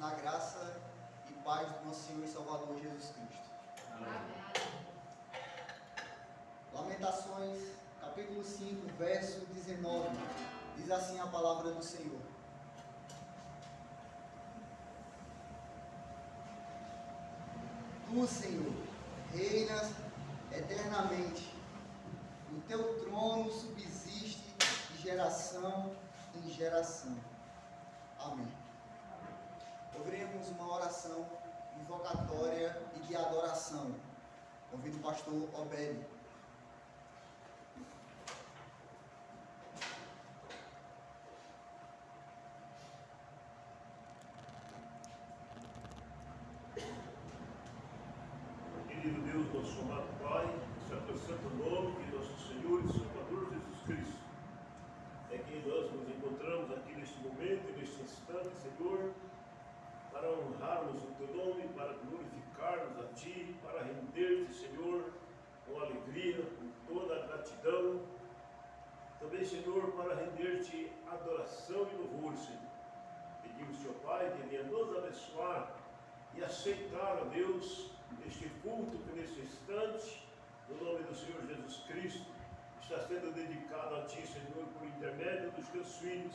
na graça e paz do nosso Senhor e Salvador Jesus Cristo. Amém. Lamentações, capítulo 5, verso 19, diz assim a palavra do Senhor. Tu, Senhor, reinas eternamente, o teu trono subsiste de geração em geração. Amém. Ouviremos uma oração invocatória e de adoração. Convido o pastor Obed. Querido Deus, nosso amado Pai, que é o santo nome de nosso Senhor e Salvador Jesus Cristo. É que nós nos encontramos aqui neste momento, neste instante, Senhor, para honrarmos o Teu nome, para glorificarmos a Ti, para render-te, Senhor, com alegria, com toda a gratidão. Também, Senhor, para render-te adoração e louvor, Senhor. Pedimos, Senhor Pai, que venha nos abençoar e aceitar, ó Deus, este culto que neste instante, no nome do Senhor Jesus Cristo, está sendo dedicado a Ti, Senhor, por intermédio dos Teus filhos,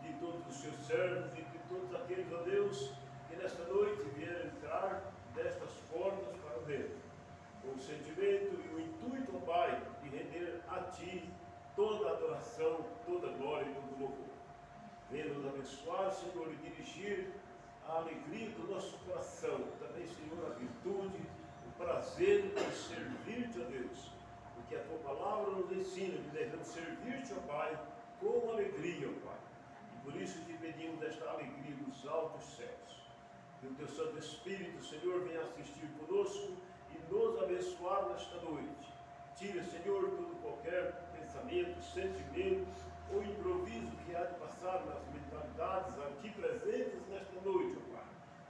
de todos os Teus servos e de todos aqueles, ó Deus, que nesta noite vieram entrar destas portas para dentro, com o sentimento e o intuito, ó Pai, de render a Ti toda a adoração, toda a glória e todo o louvor. Venha nos abençoar, Senhor, e dirigir a alegria do nosso coração, também, Senhor, a virtude, o prazer de servir-te, ó Deus, porque a Tua palavra nos ensina que devemos servir-te, ó Pai, com alegria, ó Pai. E por isso te pedimos esta alegria dos altos céus. Que o Teu Santo Espírito, Senhor, venha assistir conosco e nos abençoar nesta noite. Tira, Senhor, todo qualquer pensamento, sentimento ou improviso que há de passar nas mentalidades aqui presentes nesta noite, ó Pai.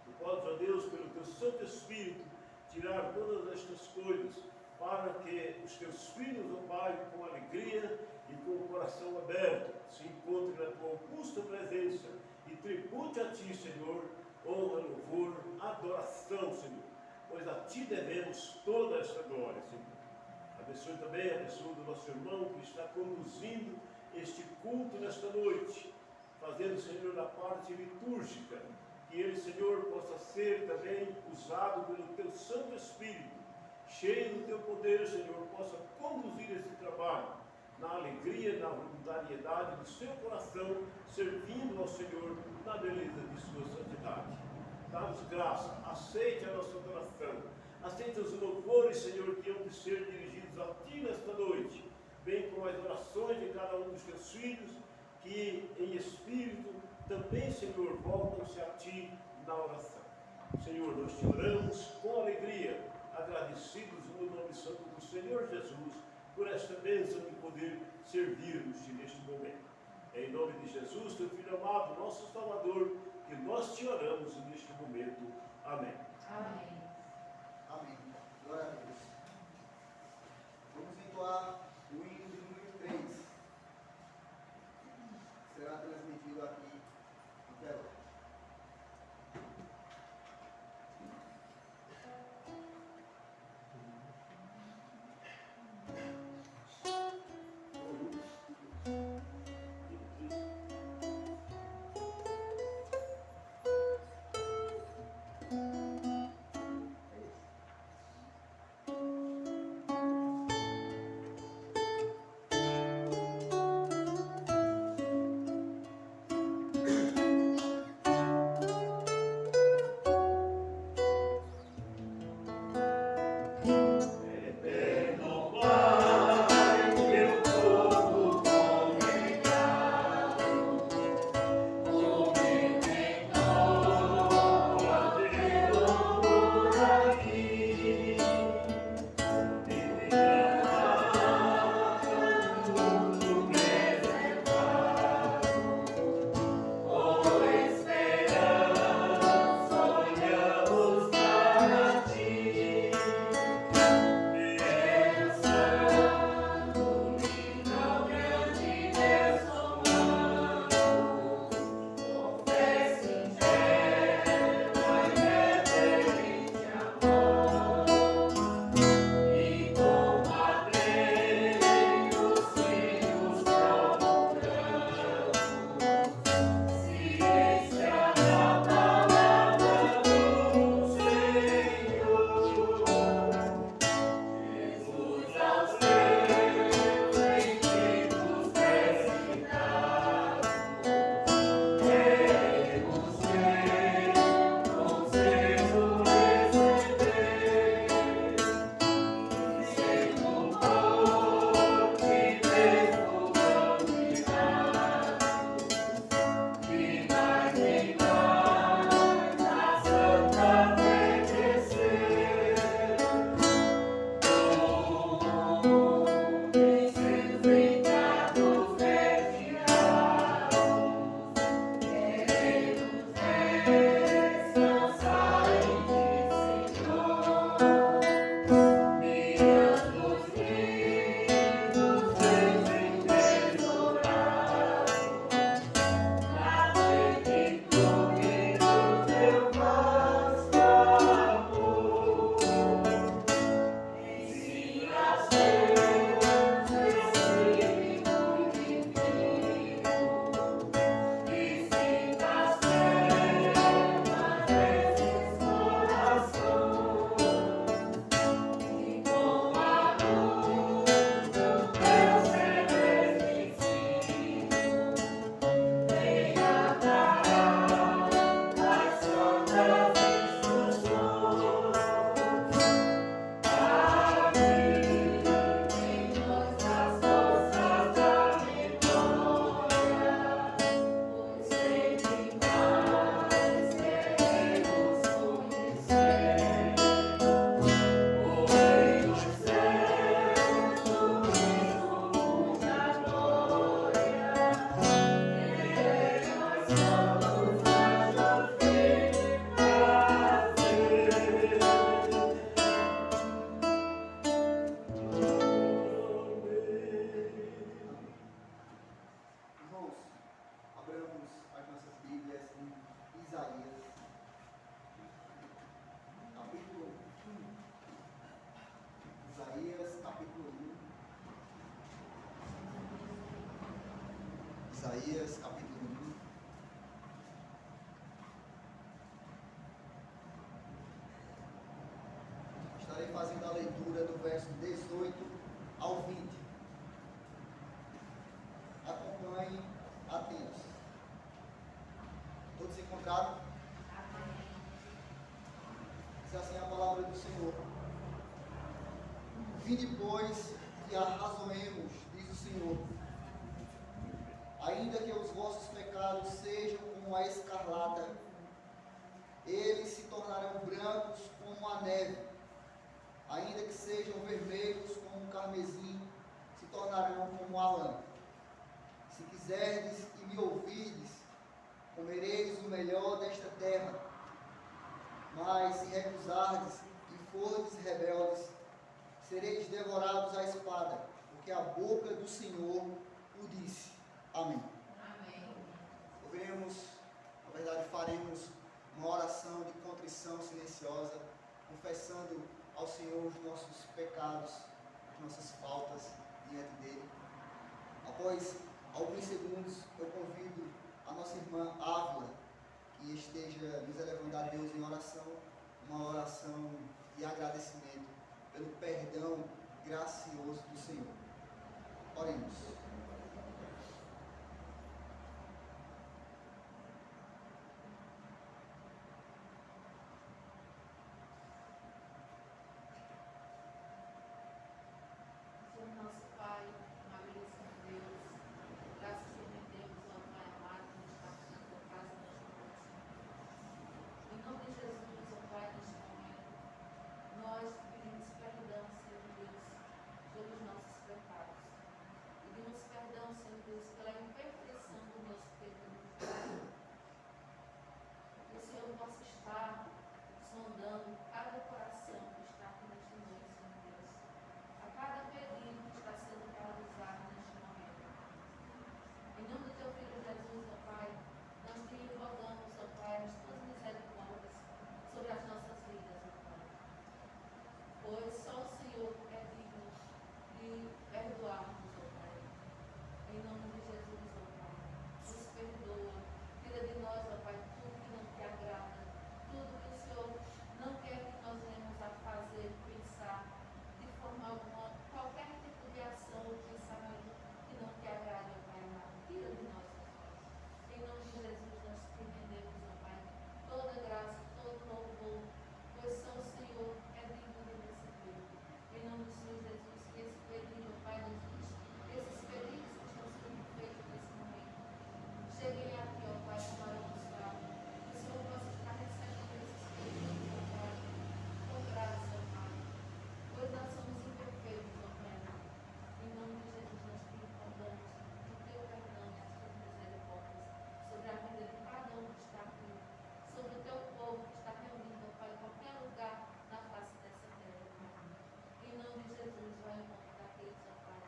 Tu podes, ó Deus, pelo Teu Santo Espírito, tirar todas estas coisas para que os Teus filhos, ó Pai, com alegria e com o coração aberto, se encontrem na Tua augusta presença e tribute a Ti, Senhor, honra, louvor, adoração, Senhor, pois a Ti devemos toda esta glória, Senhor. Abençoe também a pessoa do nosso irmão que está conduzindo este culto nesta noite, fazendo, Senhor, a parte litúrgica, que ele, Senhor, possa ser também usado pelo Teu Santo Espírito, cheio do Teu poder, Senhor, possa conduzir esse trabalho na alegria, na voluntariedade do seu coração, servindo ao Senhor na beleza de sua santidade. Dá-nos graça, aceite a nossa adoração, aceite os louvores, Senhor, que hão de ser dirigidos a Ti nesta noite, bem como as orações de cada um dos Teus filhos, que em espírito também, Senhor, voltam-se a Ti na oração. Senhor, nós te oramos com alegria, agradecidos no nome santo do Senhor Jesus, por esta bênção de poder servir-nos neste momento. É em nome de Jesus, Teu Filho amado, nosso Salvador, que nós te oramos neste momento. Amém. Amém. Amém. Glória a Deus. Vamos entoar o hino de número 3. Será transmitido aqui no telão. Isaías, capítulo 1. Estarei fazendo a leitura do verso 18 ao 20. Acompanhem atentos. Todos encontraram? Amém. Diz assim a palavra do Senhor. Vinde, pois, e arrazoemos, diz o Senhor. Ainda que os vossos pecados sejam como a escarlata, eles se tornarão brancos como a neve. Ainda que sejam vermelhos como o carmesim, se tornarão como a lã. Se quiserdes e me ouvirdes, comereis o melhor desta terra. Mas se recusardes e fordes rebeldes, sereis devorados à espada, porque a boca do Senhor o disse. Amém. Amém. Ouviremos, na verdade faremos uma oração de contrição silenciosa, confessando ao Senhor os nossos pecados, as nossas faltas diante dele. Após alguns segundos, eu convido a nossa irmã Ávila que esteja nos elevando a Deus em oração, uma oração de agradecimento pelo perdão gracioso do Senhor. Oremos. Senhor nosso Pai, amabilíssimo Deus, graças te rendemos, ó Pai amado, que está aqui na tua casa nesta noite. Em nome de Jesus, ó Pai, neste momento, nós te pedimos perdão, Senhor Deus, pelos nossos pecados. Pedimos perdão, Senhor Deus, pela imperfeição do nosso pecado. Que o Senhor possa estar sondando cada coração que está aqui neste noite, Senhor Deus. A cada pedido que está sendo realizado neste momento. Em nome do teu Filho Jesus, ó Pai, nós te rogamos, ó Pai, as tuas misericórdias sobre as nossas vidas, ó Pai. Pois só o Senhor é digno de perdoarmos, ó Pai. Em nome de Jesus, ó Pai, nos perdoa. Tira de nós, ó Pai, tudo que não te agrada, tudo que o Senhor não quer que nós venhamos a fazer, pensar, de forma alguma, qualquer tipo de ação ou pensamento que não te agrade, ó Pai amado. Tira de nós, ó Pai. Em nome de Jesus, nós te rendemos, ó Pai, toda graça, todo louvor, pois só o Senhor é digno de receber. Em nome do Senhor Jesus, que esse pedido, ó Pai, esses pedidos que estão sendo feitos nesse momento, cheguem aqui, ó Pai, como abençoado. Que o Senhor possa estar recebendo esses pedidos, ó Pai, com graça, ó Pai. Pois nós somos imperfeitos, ó Pai. Em nome de Jesus, nós te recordamos o teu perdão e as tuas misericórdias sobre a vida de cada um que está aqui, sobre o teu povo que está reunido, ó Pai, em qualquer lugar na face dessa terra, ó Pai. Em nome de Jesus, vai ao encontro daqueles, ó Pai,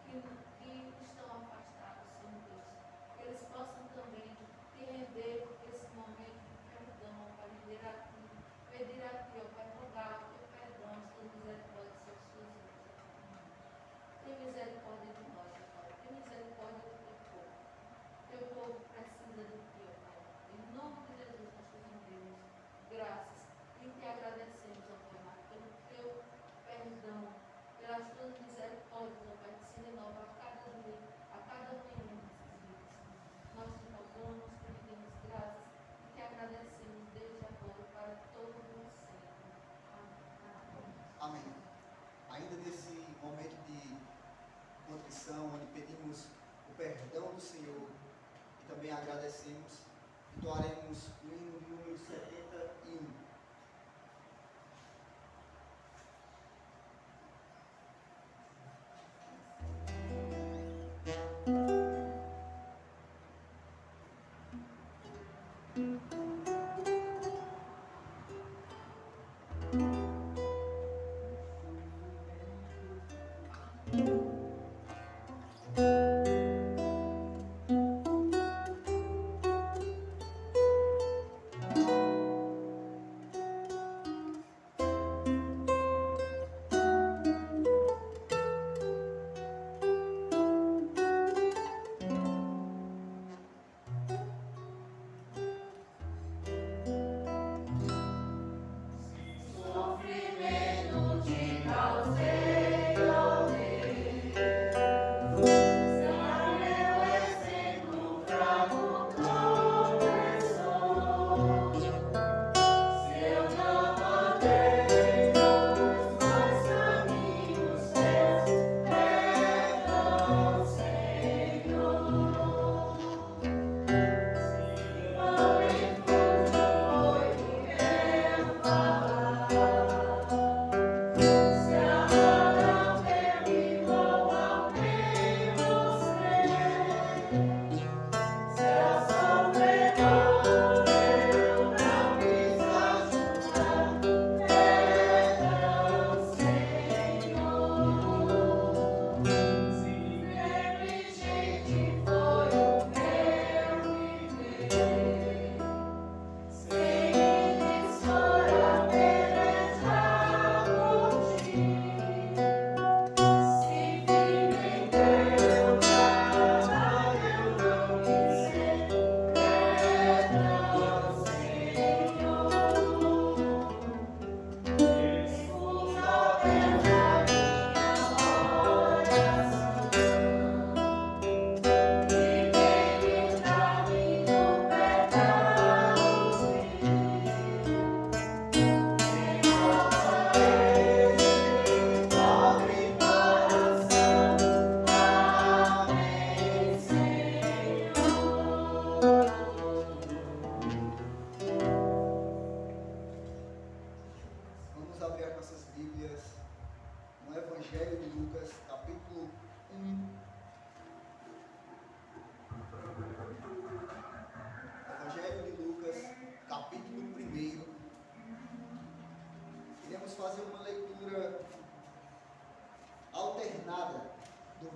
que estão afastados, Senhor Deus. Que eles possam também te render esse momento de perdão, ó Pai, render a ti, pedir a ti, ó Pai, rogar o teu perdão, as tuas misericórdias, as suas vidas, ó Pai. Tem misericórdia de nós, ó Pai. Tem misericórdia do teu povo. Teu povo precisa de ti, ó Pai. Em nome de Jesus, nós te rendemos graças e te agradecemos, ó Pai, amado, pelo teu perdão, pelas tuas misericórdias, ó Pai, que se renova a cada dia, a cada manhã em nossas vidas. Nós te rogamos, te rendemos graças e te agradecemos desde agora para todo o sempre. Amém. Amém. Ainda nesse momento de contrição, onde pedimos o perdão do Senhor e também agradecemos, entoaremos o hino de número 71.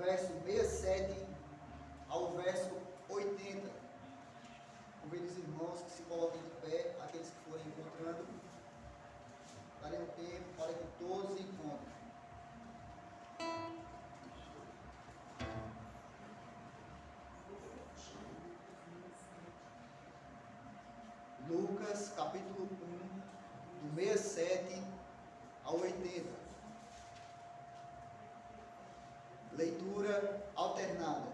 verso 67 ao verso 80. Convido os irmãos que se coloquem de pé, aqueles que forem encontrando. Darei um tempo para que todos encontrem. Lucas, capítulo 1, do 67 ao 80. Leitura alternada.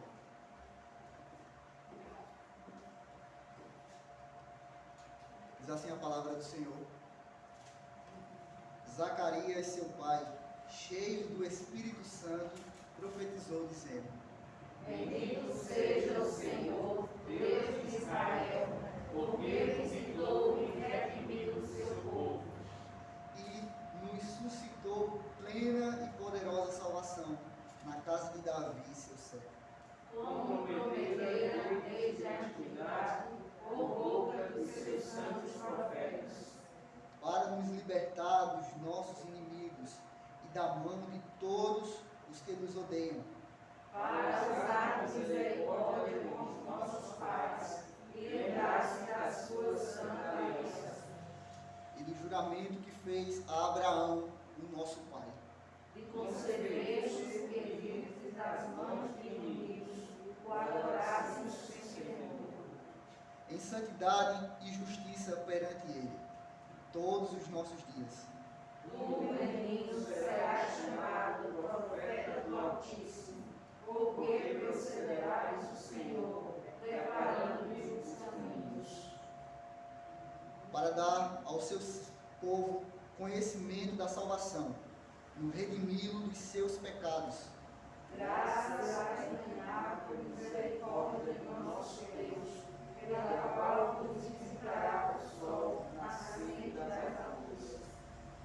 Diz assim a palavra do Senhor. Zacarias, seu pai, cheio do Espírito Santo, profetizou, dizendo: Bendito seja o Senhor, Deus de Israel, porque visitou e redimiu o seu povo. E nos suscitou plena e poderosa salvação na casa de Davi, seu servo. Como prometera desde a antiguidade, por boca dos seus santos profetas. Para nos libertar dos nossos inimigos e da mão de todos os que nos odeiam, Para usar misericórdia com os nossos pais e lembrar-se das suas santa alianças. e do juramento que fez a Abraão, o nosso pai, E concedeste que livres das mãos de inimigos, o adorássemos sem temor. em santidade e justiça perante ele, todos os nossos dias. Tu, menino, serás chamado profeta do Altíssimo, porque procederás o Senhor, preparando-lhe os caminhos. Para dar ao seu povo conhecimento da salvação, no redimi-lo dos seus pecados, Graças à inominável misericórdia do nosso Deus, pela qual nos visitará o sol, nascente das luzes.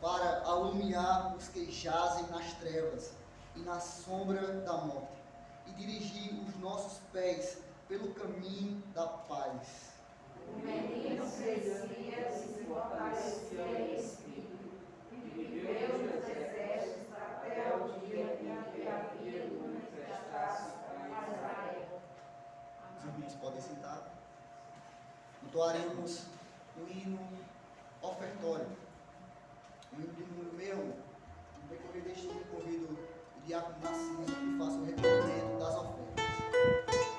para alumiar os que jazem nas trevas e na sombra da morte, e dirigir os nossos pés pelo caminho da paz. O menino crescia e se fortalecia em espírito, e viveu nos exércitos até o dia em que havia de manifestar-se a Israel. Os irmãos podem sentar. Entoaremos o hino ofertório, o hino de número 61. No decorrer deste hino, convido o diácono Narciso que faça o recolhimento das ofertas.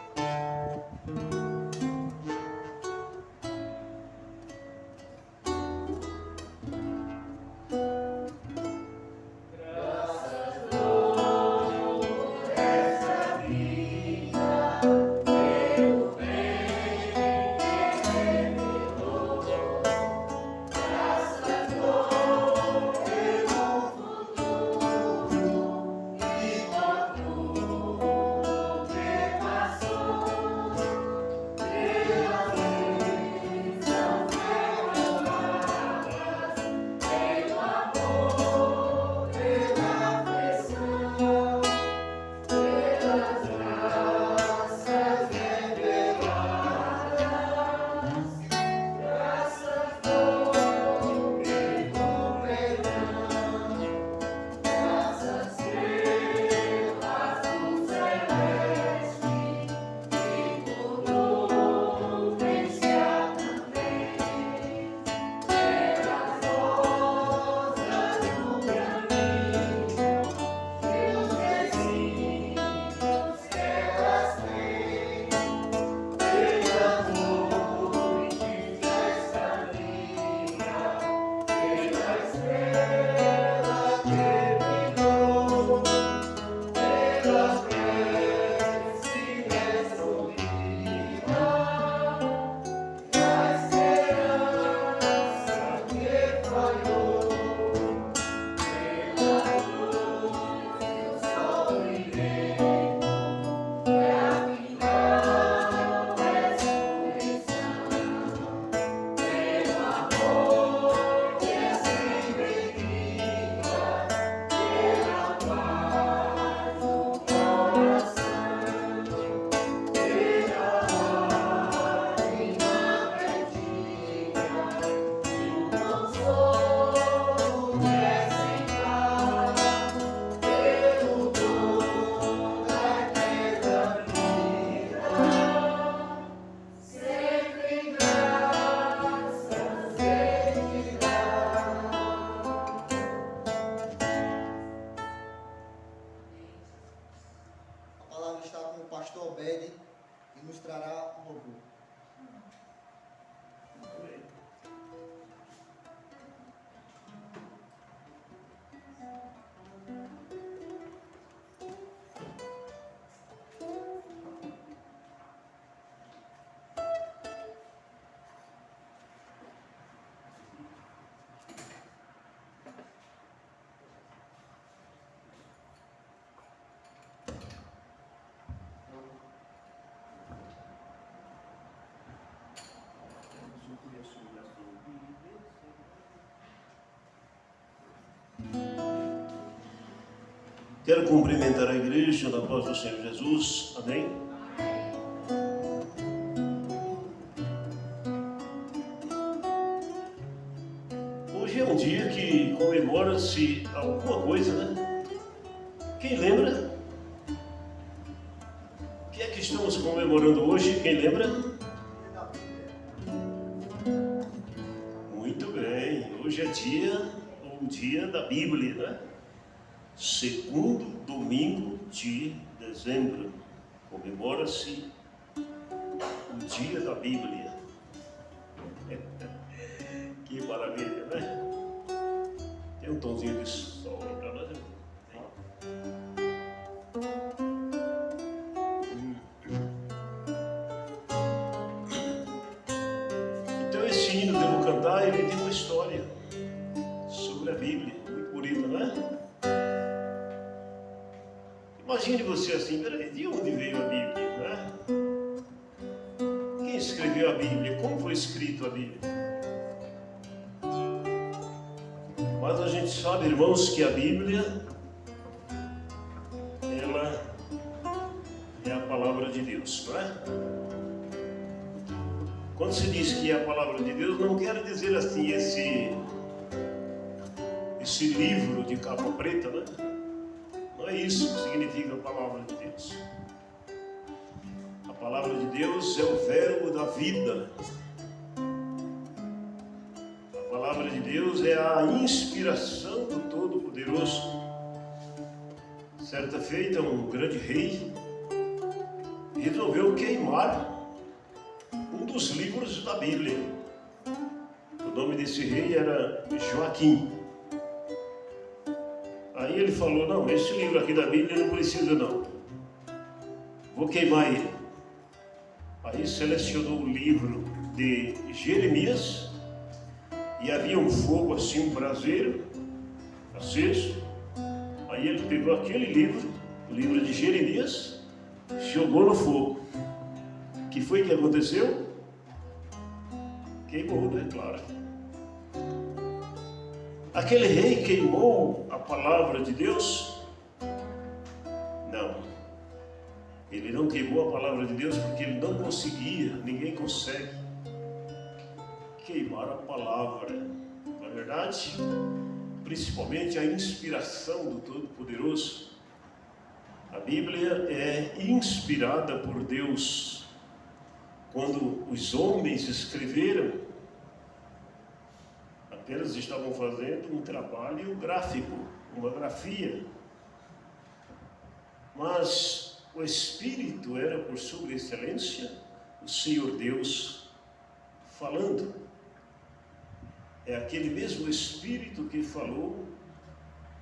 Quero cumprimentar a igreja na paz do Senhor Jesus. Amém? Hoje é um dia que comemora-se alguma coisa, né? Quem lembra? O que é que estamos comemorando hoje? Quem lembra? Muito bem. Hoje é um dia da Bíblia, né? Segundo domingo de dezembro, comemora-se o dia da Bíblia. Que maravilha, né? Tem um tomzinho de sol aí para nós. Então esse hino que eu vou cantar, ele tem uma história sobre a Bíblia, muito bonita, né? Imagine você assim, peraí, de onde veio a Bíblia, né? Quem escreveu a Bíblia? Como foi escrito a Bíblia? Mas a gente sabe, irmãos, que a Bíblia, ela é a palavra de Deus, não é? Quando se diz que é a palavra de Deus, não quer dizer assim, esse livro de capa preta, né? Não é isso que significa a palavra de Deus. A palavra de Deus é o verbo da vida. A palavra de Deus é a inspiração do Todo-Poderoso. Certa feita, um grande rei resolveu queimar um dos livros da Bíblia. O nome desse rei era Joaquim. Aí ele falou, não, esse livro aqui da Bíblia não precisa não. Vou queimar ele. Aí selecionou o livro de Jeremias e havia um fogo assim, um braseiro aceso. Aí ele pegou aquele livro, o livro de Jeremias, jogou no fogo. O que foi que aconteceu? Queimou, né? Claro. Aquele rei queimou a palavra de Deus? Não. Ele não queimou a palavra de Deus porque ele não conseguia, ninguém consegue queimar a palavra. Na verdade, principalmente a inspiração do Todo-Poderoso. A Bíblia é inspirada por Deus. Quando os homens escreveram, apenas estavam fazendo um trabalho gráfico, uma grafia. Mas o Espírito era, por sobreexcelência, o Senhor Deus falando. É aquele mesmo Espírito que falou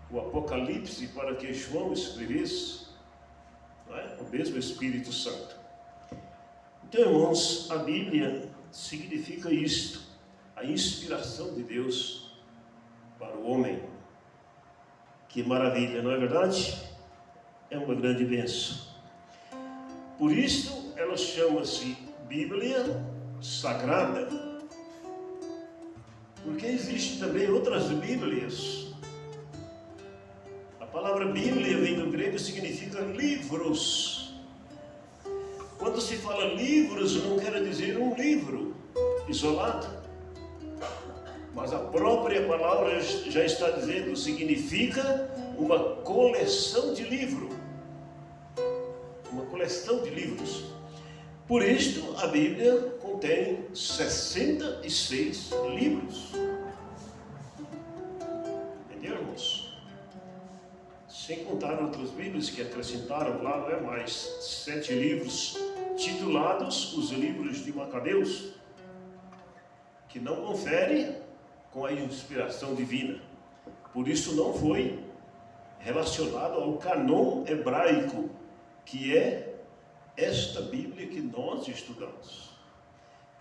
o Apocalipse para que João escrevesse, não é? O mesmo Espírito Santo. Então, irmãos, a Bíblia significa isto, a inspiração de Deus para o homem. Que maravilha, não é verdade? É uma grande bênção. Por isso, ela chama-se Bíblia Sagrada, porque existem também outras Bíblias. A palavra Bíblia vem do grego e significa livros. Quando se fala livros, não quer dizer um livro isolado, mas a própria palavra já está dizendo, significa uma coleção de livros. Uma coleção de livros. Por isto, a Bíblia contém 66 livros. Entendeu, irmãos? Sem contar outras Bíblias que acrescentaram lá, não é? Mais 7 livros titulados os livros de Macabeus, que não confere com a inspiração divina. Por isso não foi relacionado ao canon hebraico, que é esta Bíblia que nós estudamos.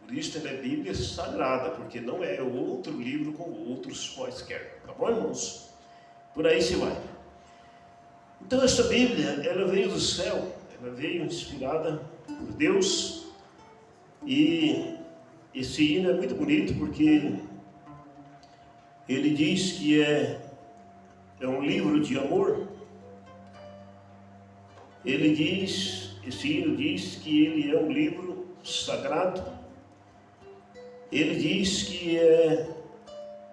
Por isso ela é Bíblia sagrada, porque não é outro livro como outros quaisquer. Tá bom, irmãos? Por aí se vai. Então esta Bíblia, ela veio do céu, ela veio inspirada por Deus. E esse hino é muito bonito porque ele diz que é um livro de amor. esse hino diz que ele é um livro sagrado. Ele diz que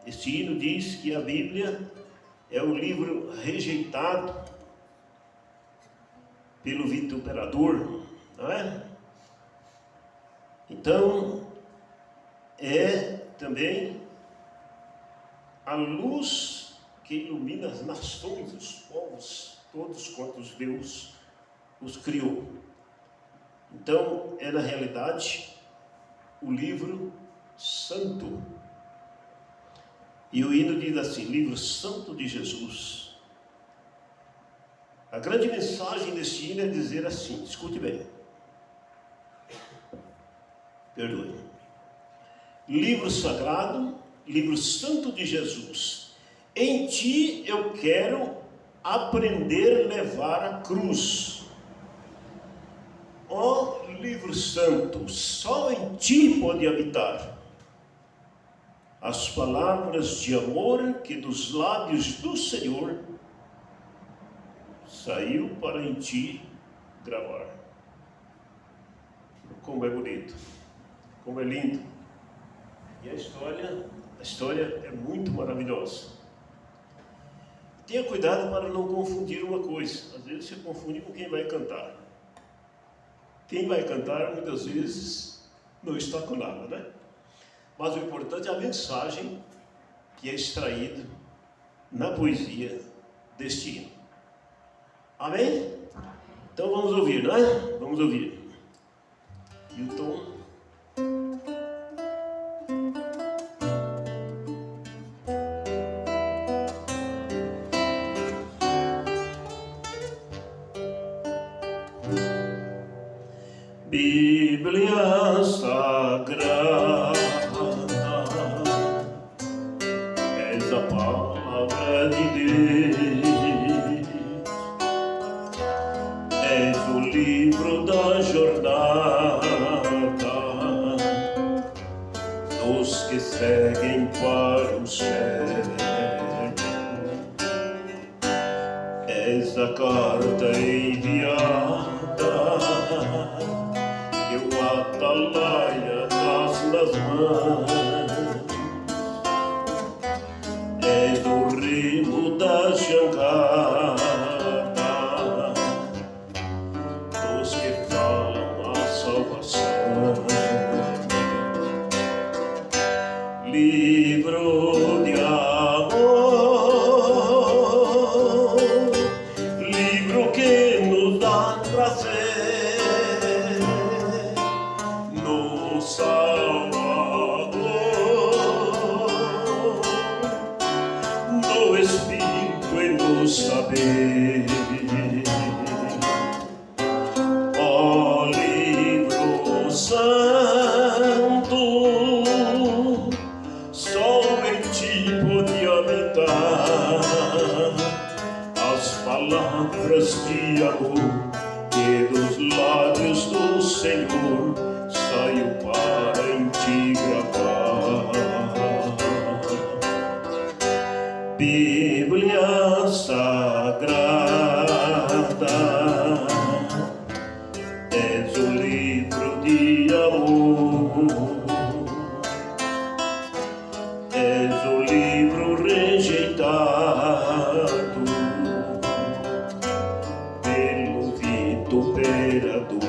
esse hino diz que a Bíblia é um livro rejeitado pelo vituperador, não é? Então, é também a luz que ilumina as nações, os povos, todos quantos Deus os criou. Então, é na realidade o livro santo. E o hino diz assim: livro santo de Jesus. A grande mensagem desse hino é dizer assim, escute bem. Perdoe. Livro sagrado, livro santo de Jesus. Em ti eu quero aprender a levar a cruz. Ó livro santo, só em ti pode habitar as palavras de amor que dos lábios do Senhor saiu para em ti gravar. Como é bonito, como é lindo. E a história é muito maravilhosa. Tenha cuidado para não confundir uma coisa. Às vezes você confunde com quem vai cantar. Quem vai cantar muitas vezes não está com nada, né? Mas o importante é a mensagem que é extraída na poesia deste hino. Amém? Então vamos ouvir, não é? Vamos ouvir. E o tom. Bíblia Sagrada, és a palavra de Deus, és o livro da jornada dos que seguem para o céu, és a carta enviada que o atalaia traz nas mãos, és o ritmo da jangada dos que falam a salvação. Livro de amor, livro que nos dá prazer no Salvador, no Espírito e no saber. Ó livro santo, só em ti pode habitar as palavras de amor que dos lábios do Senhor saiu para em ti gravar. Bíblia Sagrada, és o livro de amor, és o livro rejeitado pelo vituperador.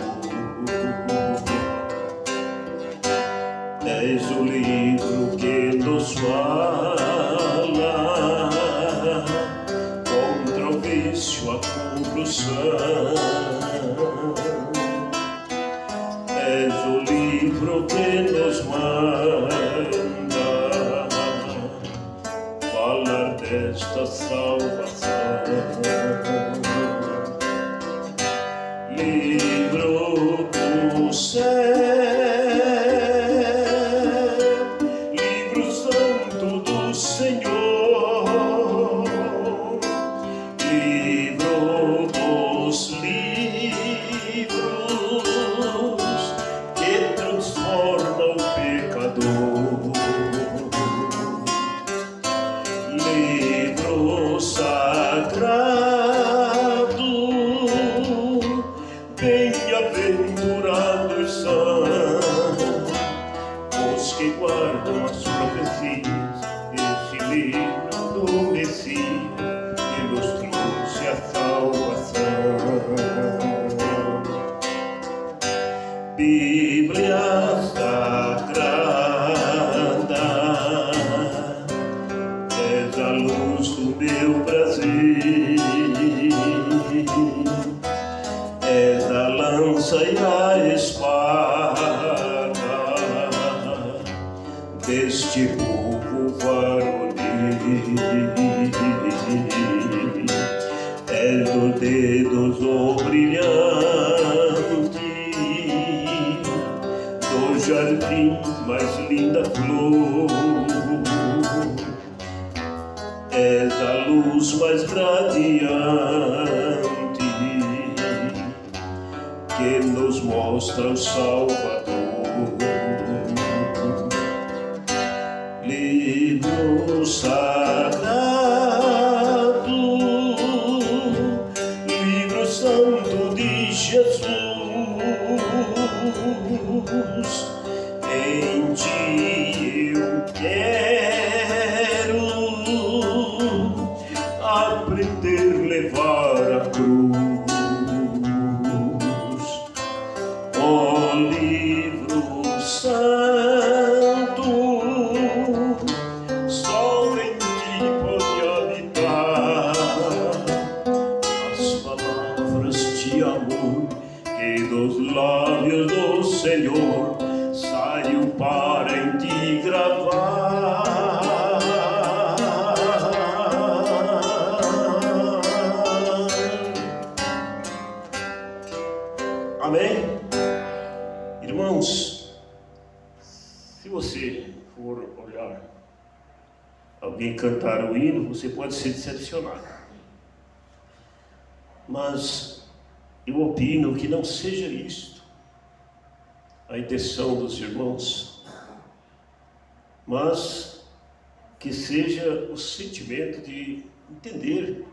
És o livro que nos fala contra o vício, a corrupção. És o livro que nos manda falar desta salvação. Livro do céu, livro santo do Senhor, livro dos livros que transforma o pecador, livro sagrado és dos dedos o brilhante do jardim mais linda flor, és a luz mais radiante que nos mostra o Salvador. Livro sagrado, livro santo de Jesus, em ti eu quero aprender a levar a cruz. Ó livro santo, só em ti pode habitar as palavras de amor que dos lábios do Senhor saiu para em ti gravar. Amém? Irmãos, se você for olhar alguém cantar o hino, você pode se decepcionar. Mas eu opino que não seja isto a intenção dos irmãos, mas que seja o sentimento de entender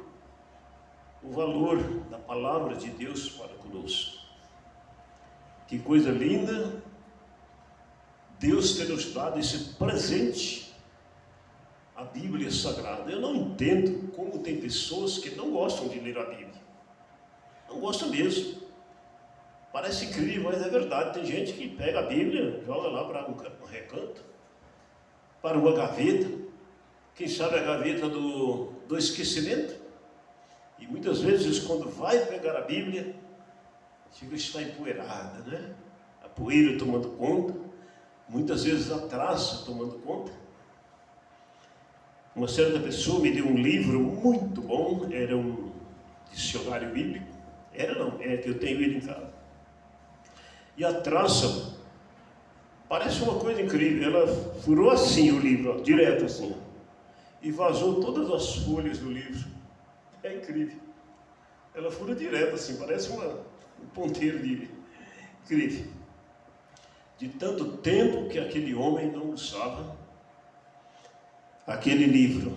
o valor da palavra de Deus para conosco. Que coisa linda Deus ter nos dado esse presente, a Bíblia Sagrada. Eu não entendo como tem pessoas que não gostam de ler a Bíblia. Não gostam mesmo. Parece incrível, mas é verdade. Tem gente que pega a Bíblia, joga lá para um recanto, para uma gaveta. Quem sabe a gaveta do esquecimento. E muitas vezes, quando vai pegar a Bíblia, chega a estar empoeirada, né? A poeira tomando conta, muitas vezes a traça tomando conta. Uma certa pessoa me deu um livro muito bom, era um dicionário bíblico, é que eu tenho ele em casa. E a traça parece uma coisa incrível, ela furou assim o livro, ó, direto assim, e vazou todas as folhas do livro. É incrível. Ela fura direto assim, parece um ponteiro de incrível. De tanto tempo que aquele homem não usava aquele livro.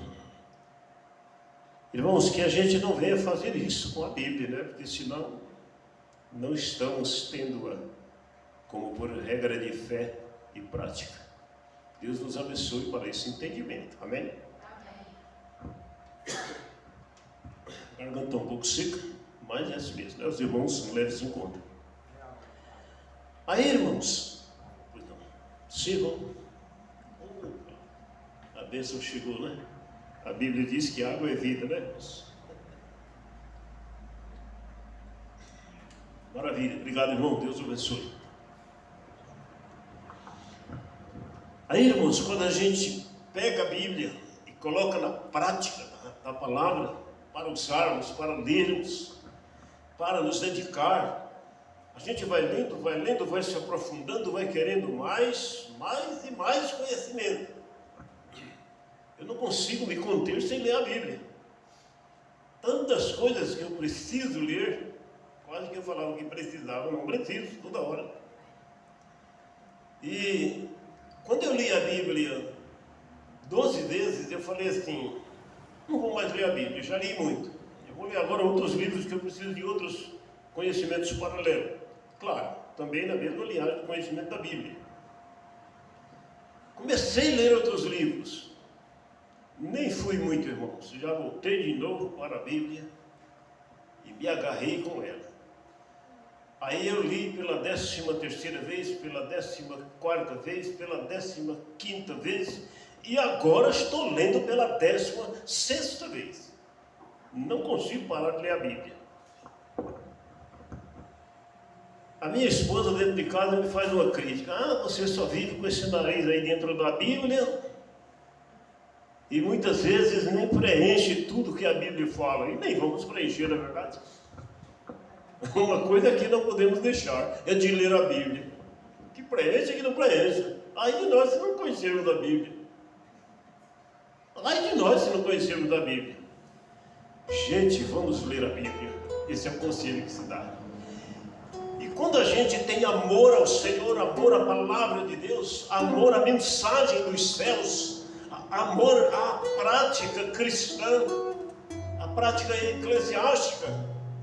Irmãos, que a gente não venha fazer isso com a Bíblia, né? Porque senão não estamos tendo-a como por regra de fé e prática. Deus nos abençoe para esse entendimento. Amém? Garganta um pouco seca, mas é assim mesmo, né? Os irmãos são leves em conta. Aí, irmãos, sigam. A bênção chegou, né? A Bíblia diz que água é vida, né? Maravilha, obrigado, irmão, Deus o abençoe. Aí, irmãos, quando a gente pega a Bíblia e coloca na prática da palavra, para usarmos, para lermos, para nos dedicar, a gente vai lendo, vai se aprofundando, vai querendo mais e mais conhecimento. Eu não consigo me conter sem ler a Bíblia. Tantas coisas que eu preciso ler, quase que eu falava que precisava, não preciso, toda hora. E quando eu li a Bíblia 12 vezes, eu falei assim, não vou mais ler a Bíblia, já li muito. Eu vou ler agora outros livros que eu preciso de outros conhecimentos paralelos. Claro, também na mesma linhagem do conhecimento da Bíblia. Comecei a ler outros livros. Nem fui muito, irmãos. Já voltei de novo para a Bíblia e me agarrei com ela. Aí eu li pela 13ª vez, pela 14ª vez, pela 15ª vez, e agora estou lendo pela 16ª vez. Não consigo parar de ler a Bíblia. A minha esposa dentro de casa me faz uma crítica. Ah, você só vive com esse nariz aí dentro da Bíblia E muitas vezes nem preenche tudo que a Bíblia fala, e nem vamos preencher, na verdade. Uma coisa que não podemos deixar é de ler a Bíblia. Que preenche e que não preenche. Ai de nós se não conhecermos a Bíblia. Ai de nós se não conhecermos a Bíblia. Gente, vamos ler a Bíblia. Esse é o conselho que se dá. E quando a gente tem amor ao Senhor, amor à palavra de Deus, amor à mensagem dos céus, amor à prática cristã, à prática eclesiástica,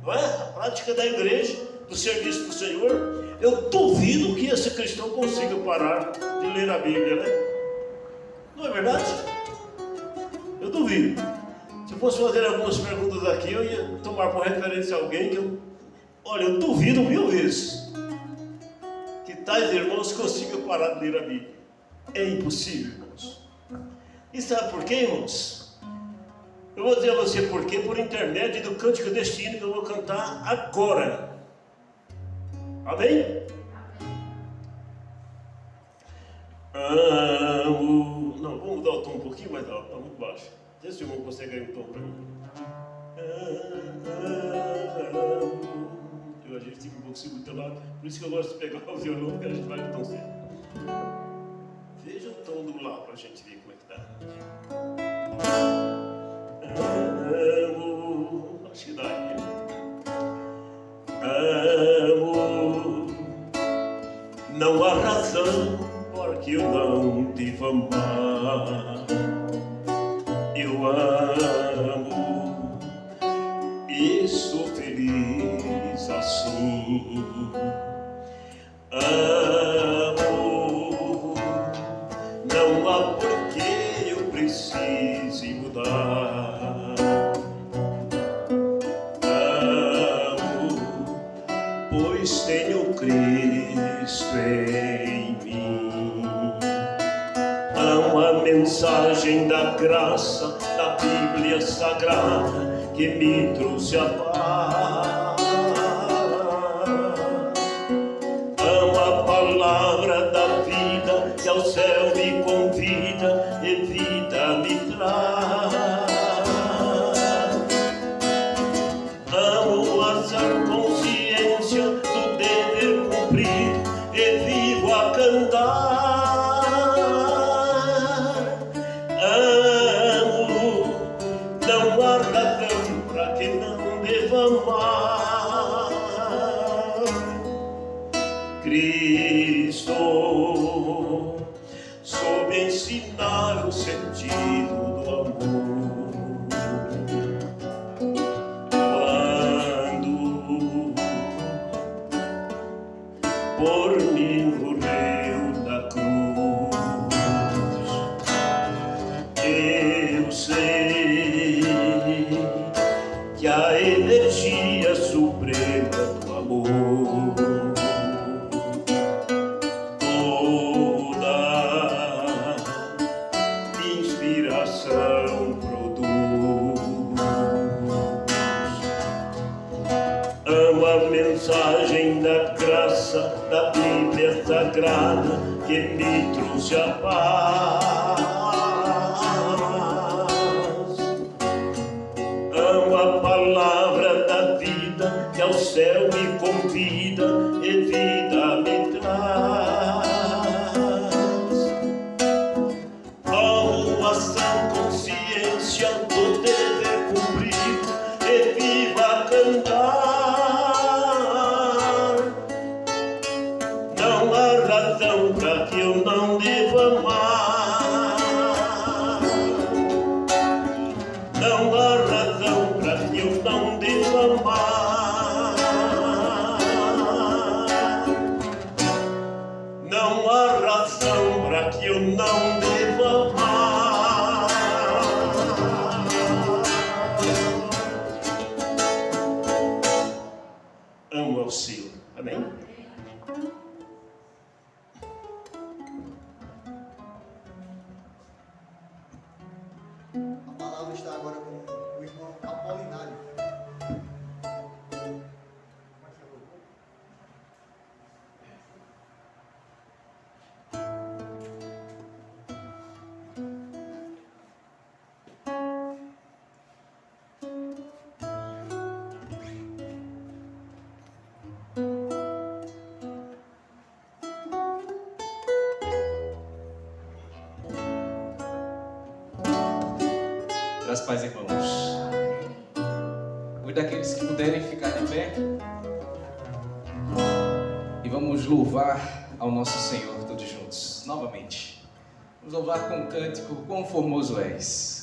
não é? A prática da igreja, do serviço do Senhor, eu duvido que esse cristão consiga parar de ler a Bíblia, né? Não é verdade? Eu duvido. Se eu fosse fazer algumas perguntas aqui, eu ia tomar por referência alguém que eu duvido 1000 vezes que tais irmãos consigam parar de ler a Bíblia. É impossível, irmãos. E sabe por quê, irmãos? Eu vou dizer a você por quê, por intermédio do cântico deste hino que eu vou cantar agora. Amém? Amo. Não, vamos mudar o tom um pouquinho mais alto, está muito baixo. Vê se o irmão consegue aí um tom para mim. A gente fica um pouco seguro lado, por isso que eu gosto de pegar o violão, porque a gente vai no tom certo. Veja o tom do lá para a gente ver como é que está. Amo. Acho que dá aí. Amo. Não há razão porque eu não devo amar. Eu amo e sou feliz assim. Amo, não há porquê eu precise mudar. Amo, pois tenho Cristo em mim. Amo a mensagem da graça da Bíblia Sagrada que me trouxe a paz. Amo a palavra da vida que ao céu me convida e vida me traz. Amo a sã consciência do dever cumprido e vivo a cantar. Cristo, soube ensinar o sentido do amor. Quando por mim morreu na cruz, eu sei que a energia suprema do amor mensagem da graça da Bíblia Sagrada que me trouxe a paz. Amo a palavra da vida que ao céu me convida e vida me traz. Amo a sã consciência do dever cumprido e viva a cantar. Para que eu não devo amar. Não há razão para que eu não devo amar. Não há razão para que eu não devo amar. Amo ao Senhor. Amém? A palavra está agora com o irmão Apolinário. Graças paz, irmãos. Hoje daqueles que puderem ficar de pé e vamos louvar ao nosso Senhor todos juntos, novamente. Vamos louvar com um cântico, quão formoso és.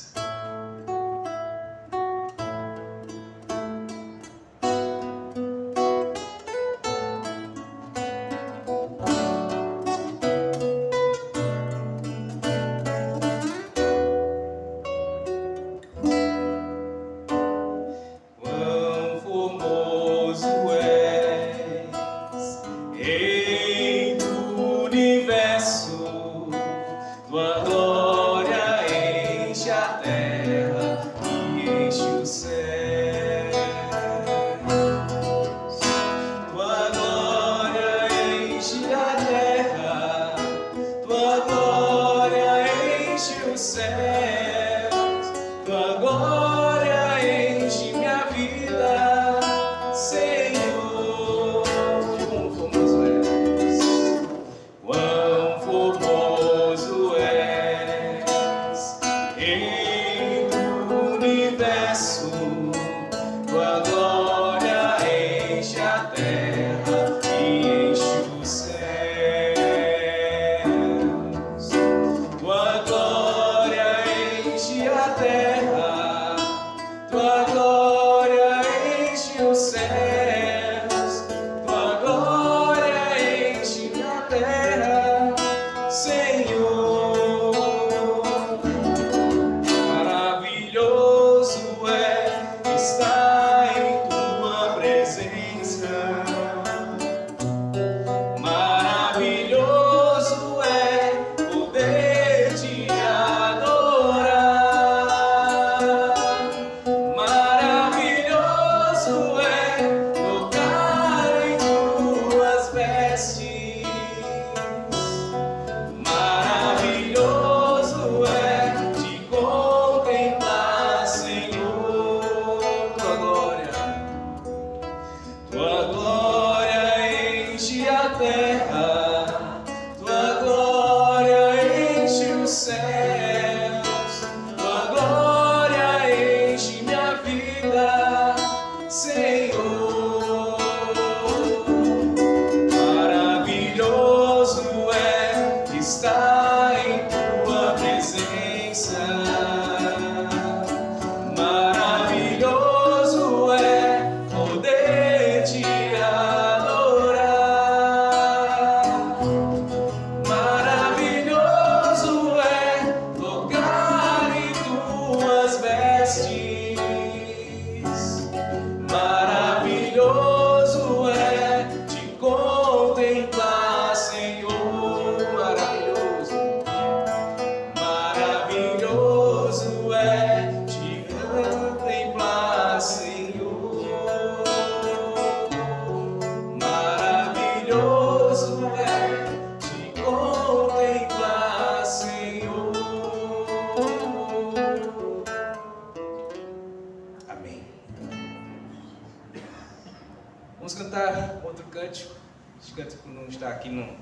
Vamos cantar outro cântico. Esse cântico não está aqui no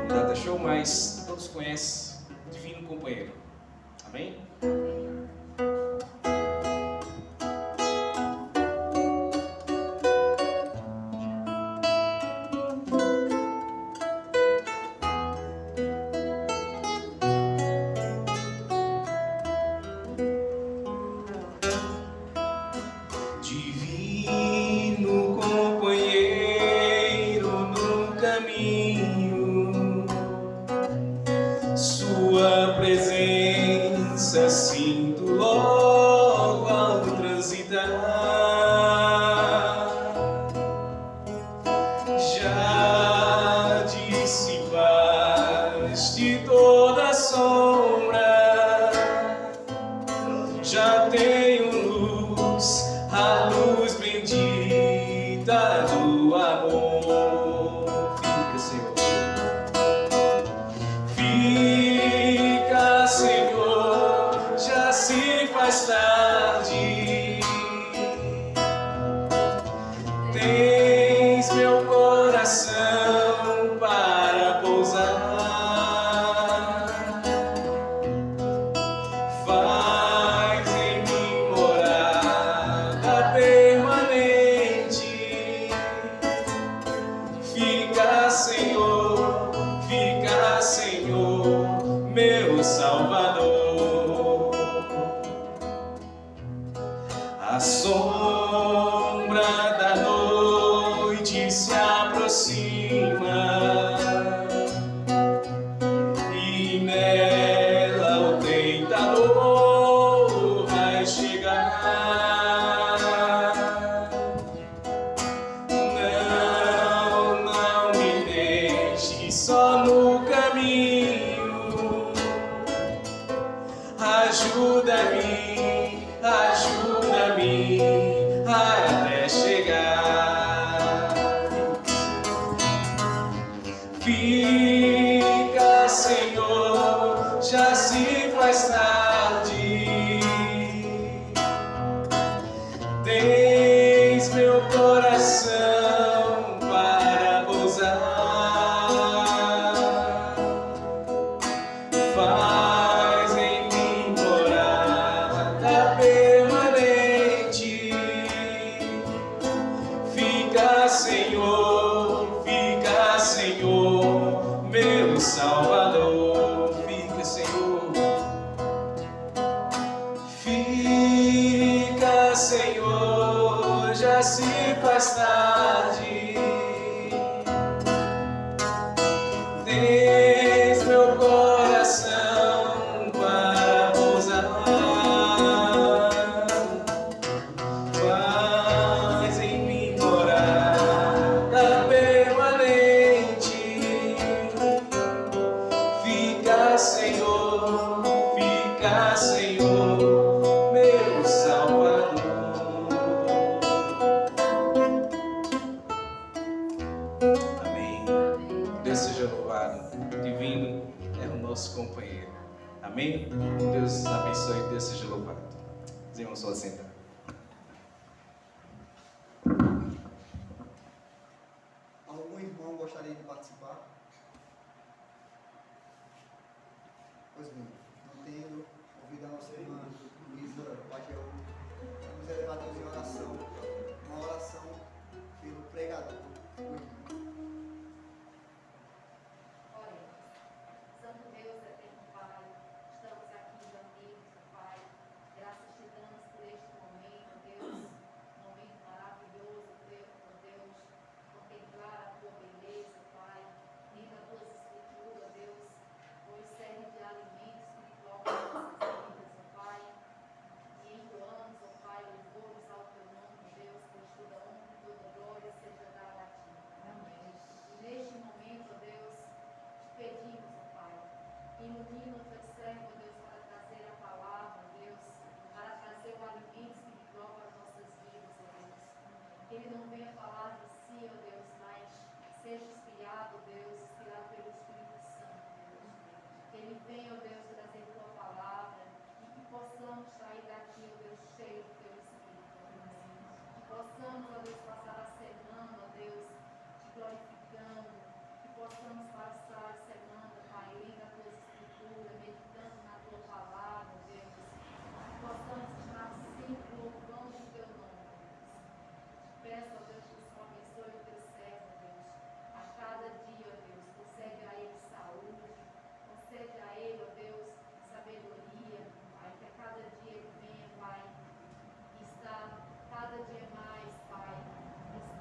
Data Show, mas todos conhecem, Divino Companheiro. Amém? Faz ajuda-me, ajuda-me até chegar. Fica, Senhor, já se faz tarde. Tens meu coração para pousar. Faz em mim morada permanente. Fica, Senhor, meu Salvador. Fica, Senhor. Fica, Senhor, já se faz tarde. Tens meu coração para pousar. Faz em mim morada permanente. Fica, Senhor, meu Salvador. Amém. Deus seja louvado. Divino é o nosso companheiro. Amém? Deus abençoe e Deus seja louvado. Os irmãos vão sentar. Algum irmão gostaria de participar? Pois bem, não tendo ouvido a nossa irmã Luísa Pageu, vamos elevar Deus em oração, uma oração pelo pregador. Oremos. Santo Deus, eterno Pai, estamos aqui reunidos, Pai. Graças te damos por este momento, Deus. Momento maravilhoso, Deus, contemplar a tua beleza, Pai. Ler as tuas escrituras, Deus, pois serve de alimento espiritual para as nossas vidas, ó Pai. E entoamos, ó Pai, louvores ao teu nome, Deus, pois toda honra e toda glória seja dada a ti. Amém. E neste momento, ó Deus, pedimos, ó Pai, ilumina o teu servo, ó Deus, para trazer a palavra, ó Deus, para trazer o alimento espiritual para as nossas vidas, ó Deus. Que ele não venha falar de si, ó Deus, mas seja inspirado, Deus, inspirado pelo Espírito Santo, Deus. Que ele venha, ó Deus, trazer tua palavra e que possamos sair daqui, ó Deus, cheio do teu Espírito, ó Deus. Que possamos, ó Deus, passar a semana, ó Deus, te glorificando. Que possamos passar a semana, Pai, lendo as tuas escrituras, meditando na tua palavra, Deus. Que possamos estar sempre louvando o teu nome, Deus. Peço, ó Deus, que o Senhor abençoe o teu servo, Deus. A cada dia, ó Deus, concede a ele saúde, concede a ele, ó Deus, sabedoria, Pai, que a cada dia ele venha, Pai, e está cada dia mais, Pai,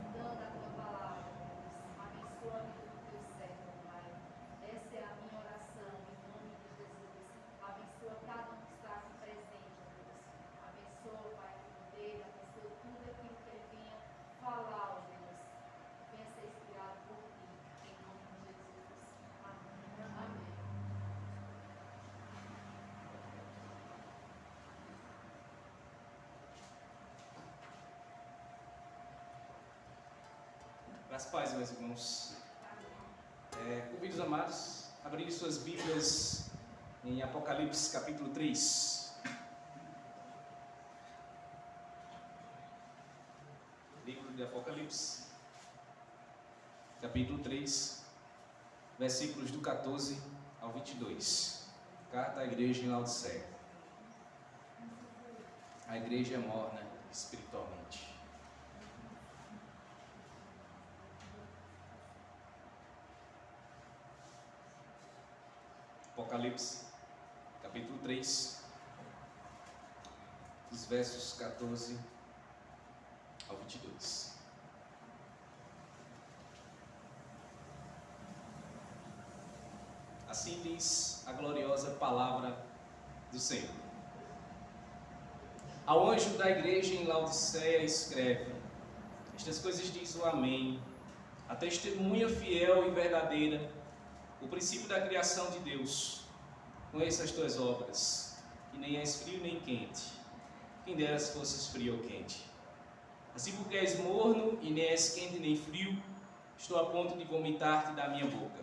estudando a tua palavra, Deus. Abençoa a vida do teu servo, Pai. Essa é a minha oração, em nome de Jesus. Abençoa cada um que está aqui presente, ó Deus. Abençoa, Pai, a vida dele, abençoa tudo aquilo que ele venha falar, ó Deus. Venha ser inspirado por ti, em nome de Jesus. Amém. Amém. Graças a paz, meus irmãos. Convido os amados a abrirem suas Bíblias em Apocalipse capítulo 3. Livro de Apocalipse, capítulo 3, versículos do 14 ao 22. Carta à igreja em Laodiceia. A igreja é morna espiritualmente. Apocalipse, capítulo 3, dos versos 14 ao 22. Assim diz a gloriosa palavra do Senhor. Ao anjo da igreja em Laodiceia escreve: estas coisas diz o Amém, a testemunha fiel e verdadeira, o princípio da criação de Deus. Conheça as tuas obras, e nem és frio nem quente. Quem dera se fosses frio ou quente. Assim porque és morno e nem és quente nem frio, estou a ponto de vomitar-te da minha boca.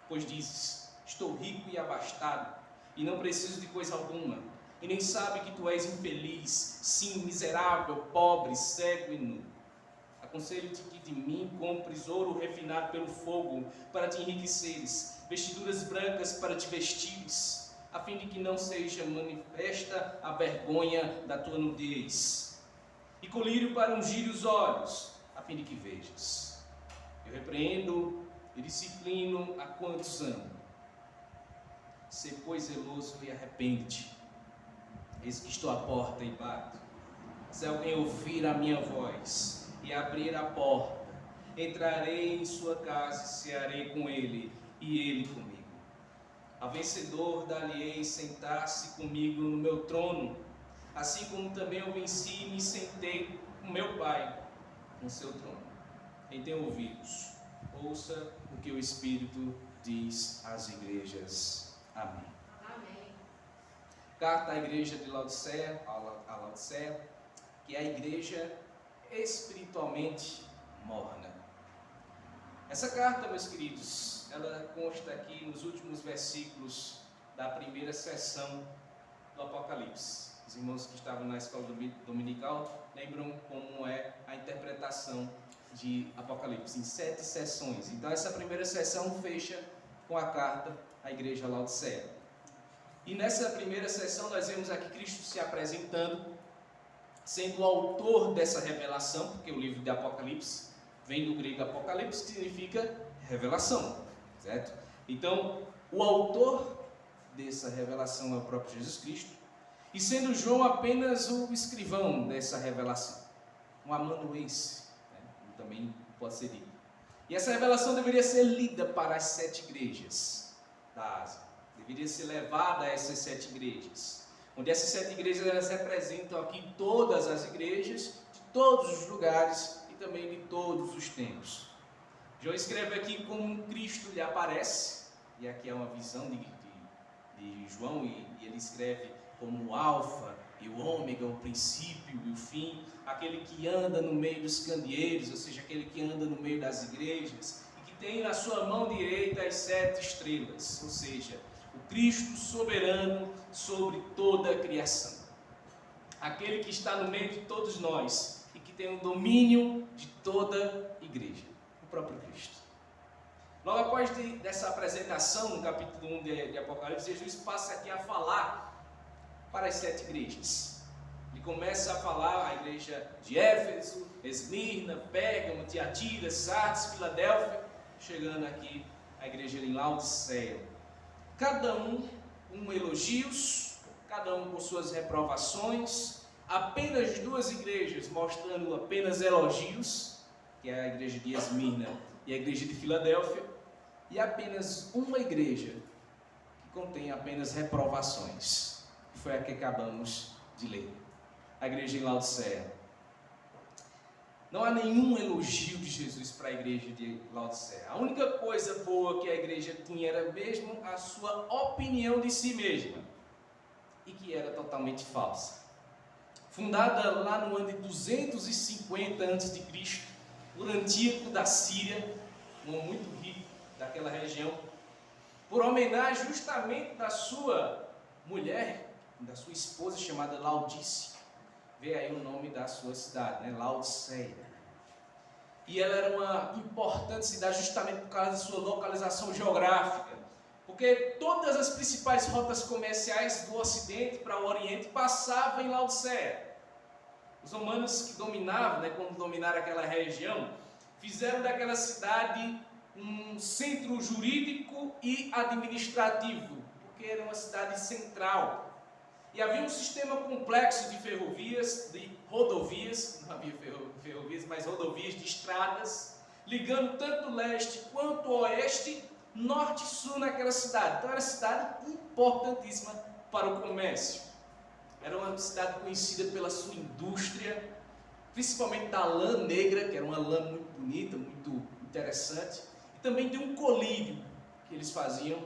Pois dizes, estou rico e abastado, e não preciso de coisa alguma, e nem sabe que tu és infeliz, sim, miserável, pobre, cego e nu. Aconselho-te que de mim compres ouro refinado pelo fogo, para te enriqueceres, vestiduras brancas para te vestires, a fim de que não seja manifesta a vergonha da tua nudez, e colírio para ungir os olhos, a fim de que vejas. Eu repreendo e disciplino a quantos amo. Sê, pois, zeloso e arrepende-te. Eis que estou à porta e bato. Se alguém ouvir a minha voz e abrir a porta, entrarei em sua casa e cearei com ele e ele comigo. A vencedor dar-lhe-ei sentar-se comigo no meu trono, assim como também eu venci e me sentei com meu Pai no seu trono. Quem tem ouvidos, ouça o que o Espírito diz às igrejas. Amém. Amém. Carta à igreja de Laodiceia, a Laodiceia, que é a igreja espiritualmente morna. Essa carta, meus queridos, ela consta aqui nos últimos versículos da primeira sessão do Apocalipse. Os irmãos que estavam na escola dominical lembram como é a interpretação de Apocalipse, em 7 sessões. Então essa primeira sessão fecha com a carta à igreja Laodiceia. E nessa primeira sessão nós vemos aqui Cristo se apresentando, sendo o autor dessa revelação, porque o livro de Apocalipse vem do grego Apocalipse, que significa revelação, certo? Então, o autor dessa revelação é o próprio Jesus Cristo, e sendo João apenas o escrivão dessa revelação, um amanuense, né? Também pode ser dito. E essa revelação deveria ser lida para as 7 igrejas da Ásia, deveria ser levada a essas 7 igrejas, onde essas 7 igrejas elas representam aqui todas as igrejas, de todos os lugares e também de todos os tempos. João escreve aqui como Cristo lhe aparece, e aqui é uma visão de João, e ele escreve como o Alfa e o Ômega, o princípio e o fim, aquele que anda no meio dos candeeiros, ou seja, aquele que anda no meio das igrejas, e que tem na sua mão direita as 7 estrelas, ou seja, o Cristo soberano sobre toda a criação. Aquele que está no meio de todos nós e que tem o domínio de toda a igreja, o próprio Cristo. Logo após dessa apresentação, no capítulo 1 de Apocalipse, Jesus passa aqui a falar para as 7 igrejas. Ele começa a falar a igreja de Éfeso, Esmirna, Pérgamo, Tiatira, Sardes, Filadélfia, chegando aqui a igreja em Laodiceia. Cada um com elogios, cada um com suas reprovações, apenas 2 igrejas mostrando apenas elogios, que é a igreja de Esmirna e a igreja de Filadélfia, e apenas uma igreja que contém apenas reprovações, que foi a que acabamos de ler, a igreja em Laodiceia. Não há nenhum elogio de Jesus para a igreja de Laodiceia. A única coisa boa que a igreja tinha era mesmo a sua opinião de si mesma, e que era totalmente falsa. Fundada lá no ano de 250 a.C., por Antíoco da Síria, um homem muito rico daquela região, por homenagem justamente da sua mulher, da sua esposa chamada Laodice. Vê aí o nome da sua cidade, né? Laodiceia. E ela era uma importante cidade justamente por causa da sua localização geográfica, porque todas as principais rotas comerciais do Ocidente para o Oriente passavam em Laodiceia. Os romanos que dominavam, né, quando dominaram aquela região, fizeram daquela cidade um centro jurídico e administrativo, porque era uma cidade central. E havia um sistema complexo de ferrovias, de rodovias, não havia ferrovias, mas rodovias de estradas, ligando tanto o leste quanto o oeste, norte e sul naquela cidade. Então era uma cidade importantíssima para o comércio. Era uma cidade conhecida pela sua indústria, principalmente da lã negra, que era uma lã muito bonita, muito interessante, e também de um colírio que eles faziam,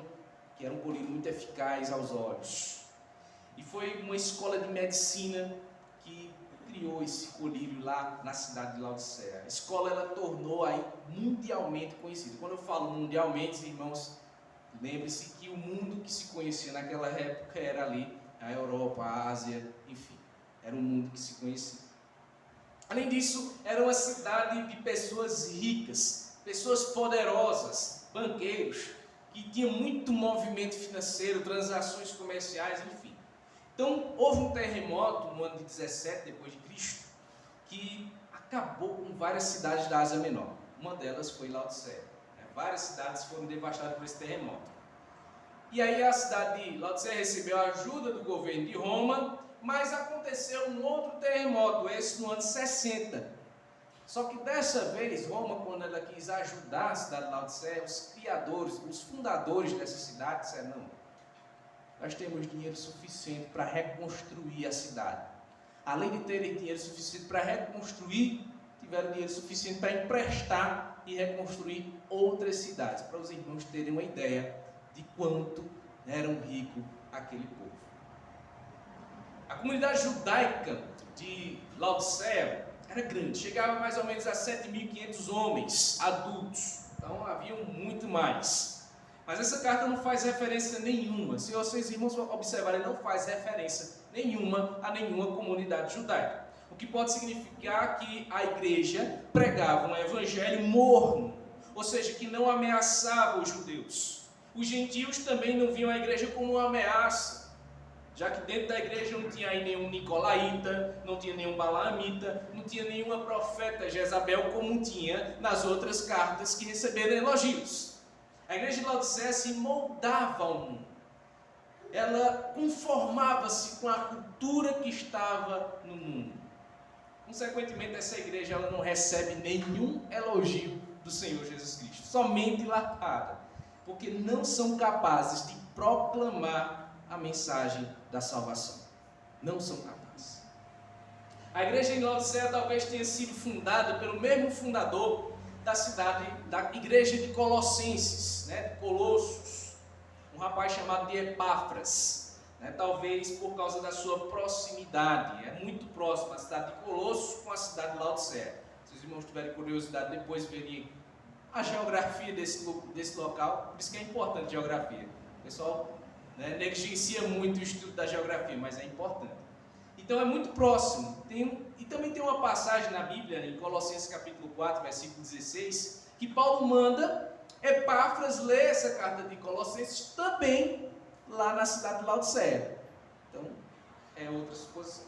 que era um colírio muito eficaz aos olhos. E foi uma escola de medicina que criou esse colírio lá na cidade de Laodiceia. A escola ela tornou aí mundialmente conhecida. Quando eu falo mundialmente, irmãos, lembre-se que o mundo que se conhecia naquela época era ali a Europa, a Ásia, enfim, era um mundo que se conhecia. Além disso, era uma cidade de pessoas ricas, pessoas poderosas, banqueiros, que tinham muito movimento financeiro, transações comerciais, enfim. Então, houve um terremoto no ano de 17 depois de Cristo, que acabou com várias cidades da Ásia Menor. Uma delas foi Laodiceia. Várias cidades foram devastadas por esse terremoto. E aí a cidade de Laodiceia recebeu a ajuda do governo de Roma, mas aconteceu um outro terremoto, esse no ano 60. Só que dessa vez, Roma, quando ela quis ajudar a cidade de Laodiceia, os criadores, os fundadores dessa cidade disseram: não, nós temos dinheiro suficiente para reconstruir a cidade. Além de terem dinheiro suficiente para reconstruir, tiveram dinheiro suficiente para emprestar e reconstruir outras cidades, para os irmãos terem uma ideia de quanto era rico aquele povo. A comunidade judaica de Laodiceia era grande, chegava mais ou menos a 7.500 homens adultos, então haviam muito mais. Mas essa carta não faz referência nenhuma, se vocês irmãos observarem, não faz referência nenhuma a nenhuma comunidade judaica. O que pode significar que a igreja pregava um evangelho morno, ou seja, que não ameaçava os judeus. Os gentios também não viam a igreja como uma ameaça, já que dentro da igreja não tinha aí nenhum nicolaíta, não tinha nenhum balaamita, não tinha nenhuma profeta Jezabel, como tinha nas outras cartas que receberam elogios. A igreja de Laodiceia se moldava ao mundo. Ela conformava-se com a cultura que estava no mundo. Consequentemente, essa igreja ela não recebe nenhum elogio do Senhor Jesus Cristo, somente lapada, porque não são capazes de proclamar a mensagem da salvação. Não são capazes. A igreja em Laodiceia talvez tenha sido fundada pelo mesmo fundador da cidade, da igreja de Colossenses, de Colossos, um rapaz chamado de Epáfras, talvez por causa da sua proximidade. É muito próxima a cidade de Colossos com a cidade de Laodiceia. Se os irmãos tiverem curiosidade, depois verem a geografia desse local. Por isso que é importante a geografia. O pessoal negligencia muito o estudo da geografia, mas é importante. Então é muito próximo. E também tem uma passagem na Bíblia, em Colossenses capítulo 4, versículo 16, que Paulo manda Epáfras ler essa carta de Colossenses também lá na cidade de Laodiceia. Então, é outra suposição.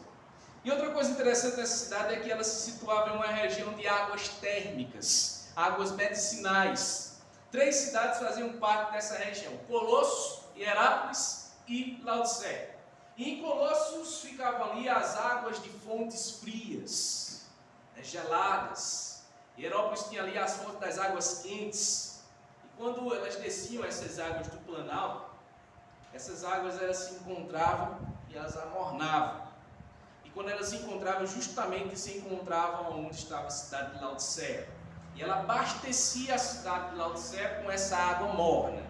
E outra coisa interessante dessa cidade é que ela se situava em uma região de águas térmicas, águas medicinais. 3 cidades faziam parte dessa região: Colossos, Hierápolis e Laodiceia. E em Colossos ficavam ali as águas de fontes frias, geladas. Hierápolis tinha ali as fontes das águas quentes. E quando elas desciam essas águas do Planalto, essas águas elas se encontravam e elas amornavam. E quando elas se encontravam, justamente se encontravam onde estava a cidade de Laodiceia. E ela abastecia a cidade de Laodiceia com essa água morna,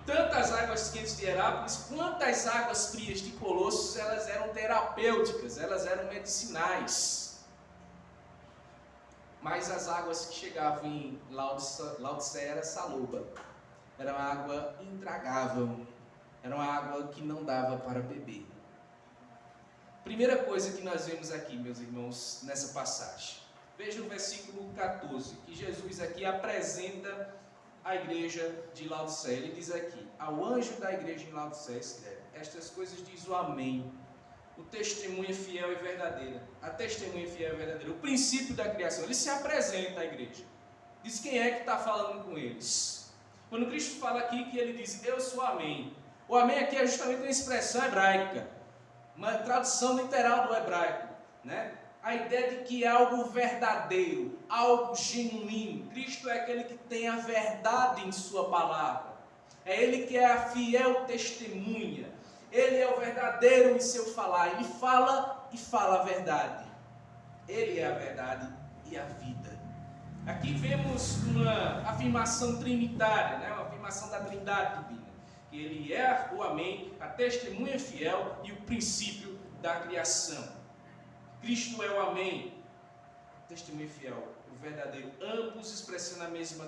Tanto as águas quentes de Hierápolis quanto as águas frias de Colossos, elas eram terapêuticas, elas eram medicinais. Mas as águas que chegavam em Laodiceia era saloba. Era uma água intragável, era uma água que não dava para beber. Primeira coisa que nós vemos aqui, meus irmãos, nessa passagem. Veja o versículo 14, que Jesus aqui apresenta a igreja de Laodiceia. Ele diz aqui: ao anjo da igreja em Laodiceia escreve: estas coisas diz o Amém, o testemunha fiel e verdadeira. A testemunha fiel e verdadeira, o princípio da criação. Ele se apresenta à igreja, diz quem é que está falando com eles. Quando Cristo fala aqui que ele diz: eu sou Amém. O Amém aqui é justamente uma expressão hebraica, uma tradução literal do hebraico, A ideia de que é algo verdadeiro, algo genuíno. Cristo é aquele que tem a verdade em sua palavra. É Ele que é a fiel testemunha. Ele é o verdadeiro em seu falar. Ele fala e fala a verdade. Ele é a verdade e a vida. Aqui vemos uma afirmação trinitária, uma afirmação da Trindade divina. que ele é o Amém, a testemunha fiel e o princípio da criação. Cristo é o Amém, testemunha fiel, o verdadeiro, ambos expressando a mesma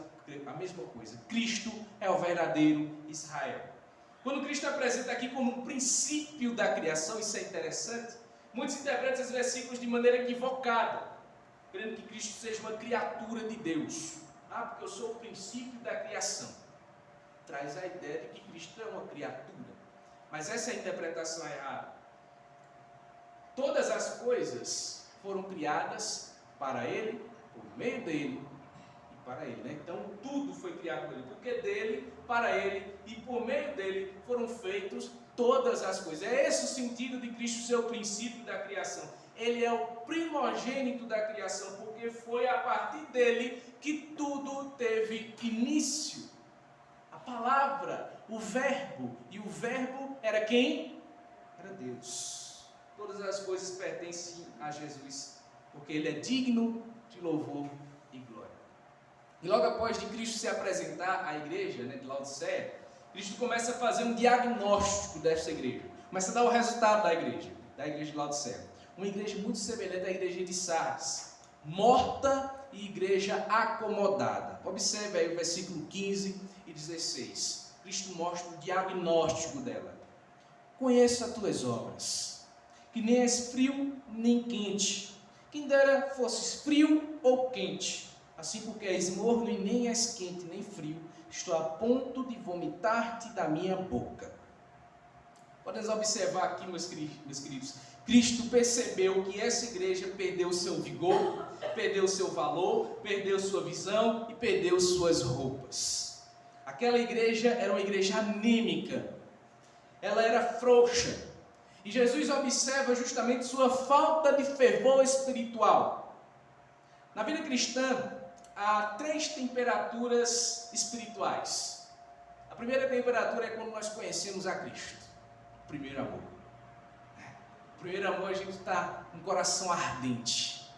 coisa. Cristo é o verdadeiro Israel. Quando Cristo apresenta aqui como um princípio da criação, isso é interessante, muitos interpretam esses versículos de maneira equivocada, querendo que Cristo seja uma criatura de Deus. Porque eu sou o princípio da criação. Traz a ideia de que Cristo é uma criatura. Mas essa é a interpretação errada. Todas as coisas foram criadas para Ele, por meio dEle e para Ele. Né? Então tudo foi criado por Ele, porque dEle, para Ele e por meio dEle foram feitos todas as coisas. É esse o sentido de Cristo ser o princípio da criação. Ele é o primogênito da criação, porque foi a partir dele que tudo teve início. A palavra, o verbo, e o verbo era quem? Era Deus. Todas as coisas pertencem a Jesus, porque ele é digno de louvor e glória. E logo após de Cristo se apresentar à igreja, de Laodiceia, Cristo começa a fazer um diagnóstico desta igreja. Começa a dar o resultado da igreja de Laodiceia. Uma igreja muito semelhante à igreja de Sardes, morta e igreja acomodada. Observe aí o versículo 15 e 16. Cristo mostra o diagnóstico dela. Conheço as tuas obras, que nem és frio nem quente. Quem dera fosses frio ou quente. Assim porque és morno e nem és quente nem frio, estou a ponto de vomitar-te da minha boca. Podemos observar aqui, meus queridos, Cristo percebeu que essa igreja perdeu seu vigor, perdeu seu valor, perdeu sua visão e perdeu suas roupas. Aquela igreja era uma igreja anímica, ela era frouxa. E Jesus observa justamente sua falta de fervor espiritual. Na vida cristã, há 3 temperaturas espirituais. A primeira temperatura é quando nós conhecemos a Cristo, o primeiro amor. O primeiro amor, a gente está com um coração ardente.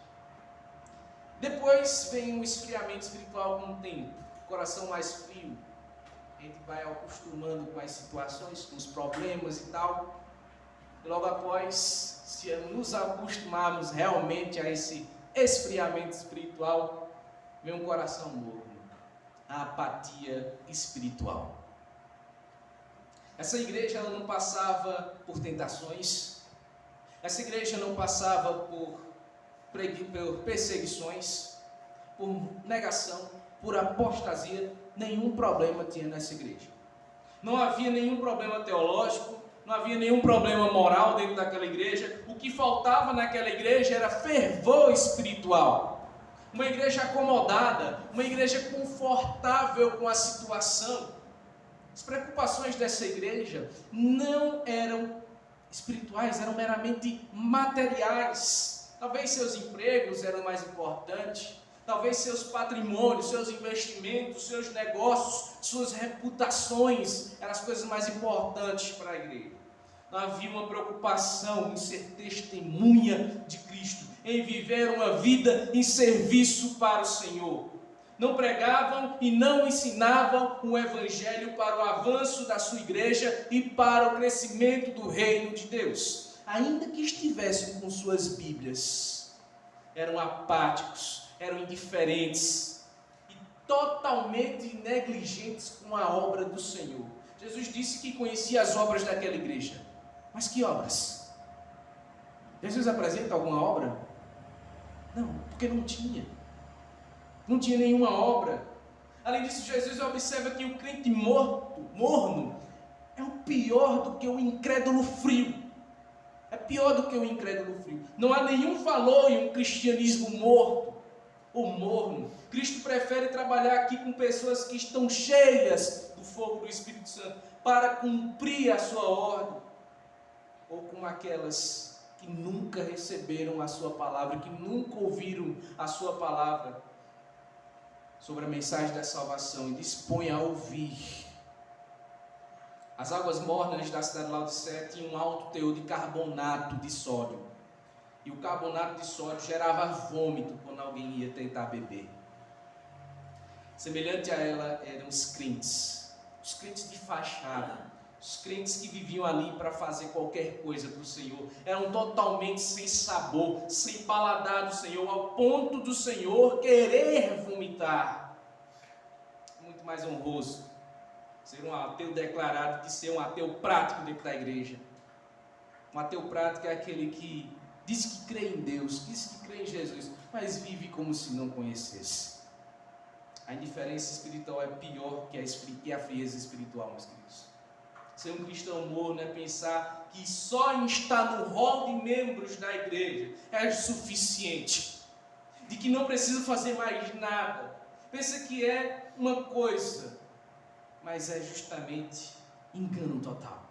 Depois vem um esfriamento espiritual com o tempo, coração mais frio. A gente vai acostumando com as situações, com os problemas e tal. E logo após, se nos acostumarmos realmente a esse esfriamento espiritual, vem um coração morno, a apatia espiritual. Essa igreja ela não passava por tentações. Essa igreja não passava por perseguições, por negação, por apostasia. Nenhum problema tinha nessa igreja. Não havia nenhum problema teológico, não havia nenhum problema moral dentro daquela igreja. O que faltava naquela igreja era fervor espiritual. Uma igreja acomodada, uma igreja confortável com a situação. As preocupações dessa igreja não eram espirituais, eram meramente materiais. Talvez seus empregos eram mais importantes, talvez seus patrimônios, seus investimentos, seus negócios, suas reputações eram as coisas mais importantes para a igreja. Não havia uma preocupação em ser testemunha de Cristo, em viver uma vida em serviço para o Senhor. Não pregavam e não ensinavam o Evangelho para o avanço da sua igreja e para o crescimento do reino de Deus. Ainda que estivessem com suas Bíblias, eram apáticos, eram indiferentes e totalmente negligentes com a obra do Senhor. Jesus disse que conhecia as obras daquela igreja. Mas que obras? Jesus apresenta alguma obra? Não, porque não tinha. Não tinha nenhuma obra. Além disso, Jesus observa que o crente morno, é o pior do que o incrédulo frio. É pior do que o incrédulo frio. Não há nenhum valor em um cristianismo morto ou morno. Cristo prefere trabalhar aqui com pessoas que estão cheias do fogo do Espírito Santo para cumprir a sua ordem, ou com aquelas que nunca receberam a sua palavra, que nunca ouviram a sua palavra sobre a mensagem da salvação e dispõe a ouvir. As águas mornas da cidade de Laodiceia tinham um alto teor de carbonato de sódio. E o carbonato de sódio gerava vômito quando alguém ia tentar beber. Semelhante a ela eram os crentes de fachada, Os crentes que viviam ali para fazer qualquer coisa para o Senhor eram totalmente sem sabor, sem paladar do Senhor, ao ponto do Senhor querer vomitar. Muito mais honroso ser um ateu declarado que ser um ateu prático dentro da igreja. Um ateu prático é aquele que diz que crê em Deus, diz que crê em Jesus, mas vive como se não conhecesse. A indiferença espiritual é pior que a frieza espiritual, meus queridos. Ser um cristão morno é pensar que só em estar no rol de membros da igreja é suficiente, de que não precisa fazer mais nada. Pensa que é uma coisa, mas é justamente engano total.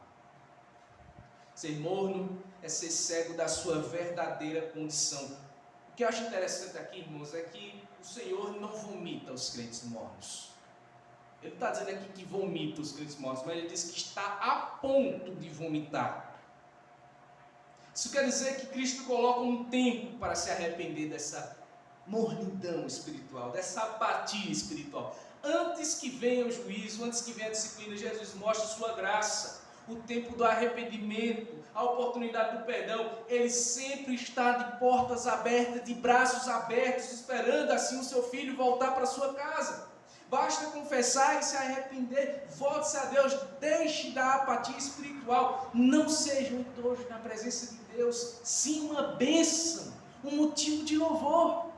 Ser morno é ser cego da sua verdadeira condição. O que eu acho interessante aqui, irmãos, é que o Senhor não vomita os crentes mornos. Ele está dizendo aqui que vomita os crentes mortos, mas ele diz que está a ponto de vomitar. Isso quer dizer que Cristo coloca um tempo para se arrepender dessa mornidão espiritual, dessa apatia espiritual. Antes que venha o juízo, antes que venha a disciplina, Jesus mostra sua graça, o tempo do arrependimento, a oportunidade do perdão. Ele sempre está de portas abertas, de braços abertos, esperando assim o seu filho voltar para sua casa. Basta confessar e se arrepender, volte-se a Deus, deixe da apatia espiritual, não seja um entojo na presença de Deus, sim uma bênção, um motivo de louvor.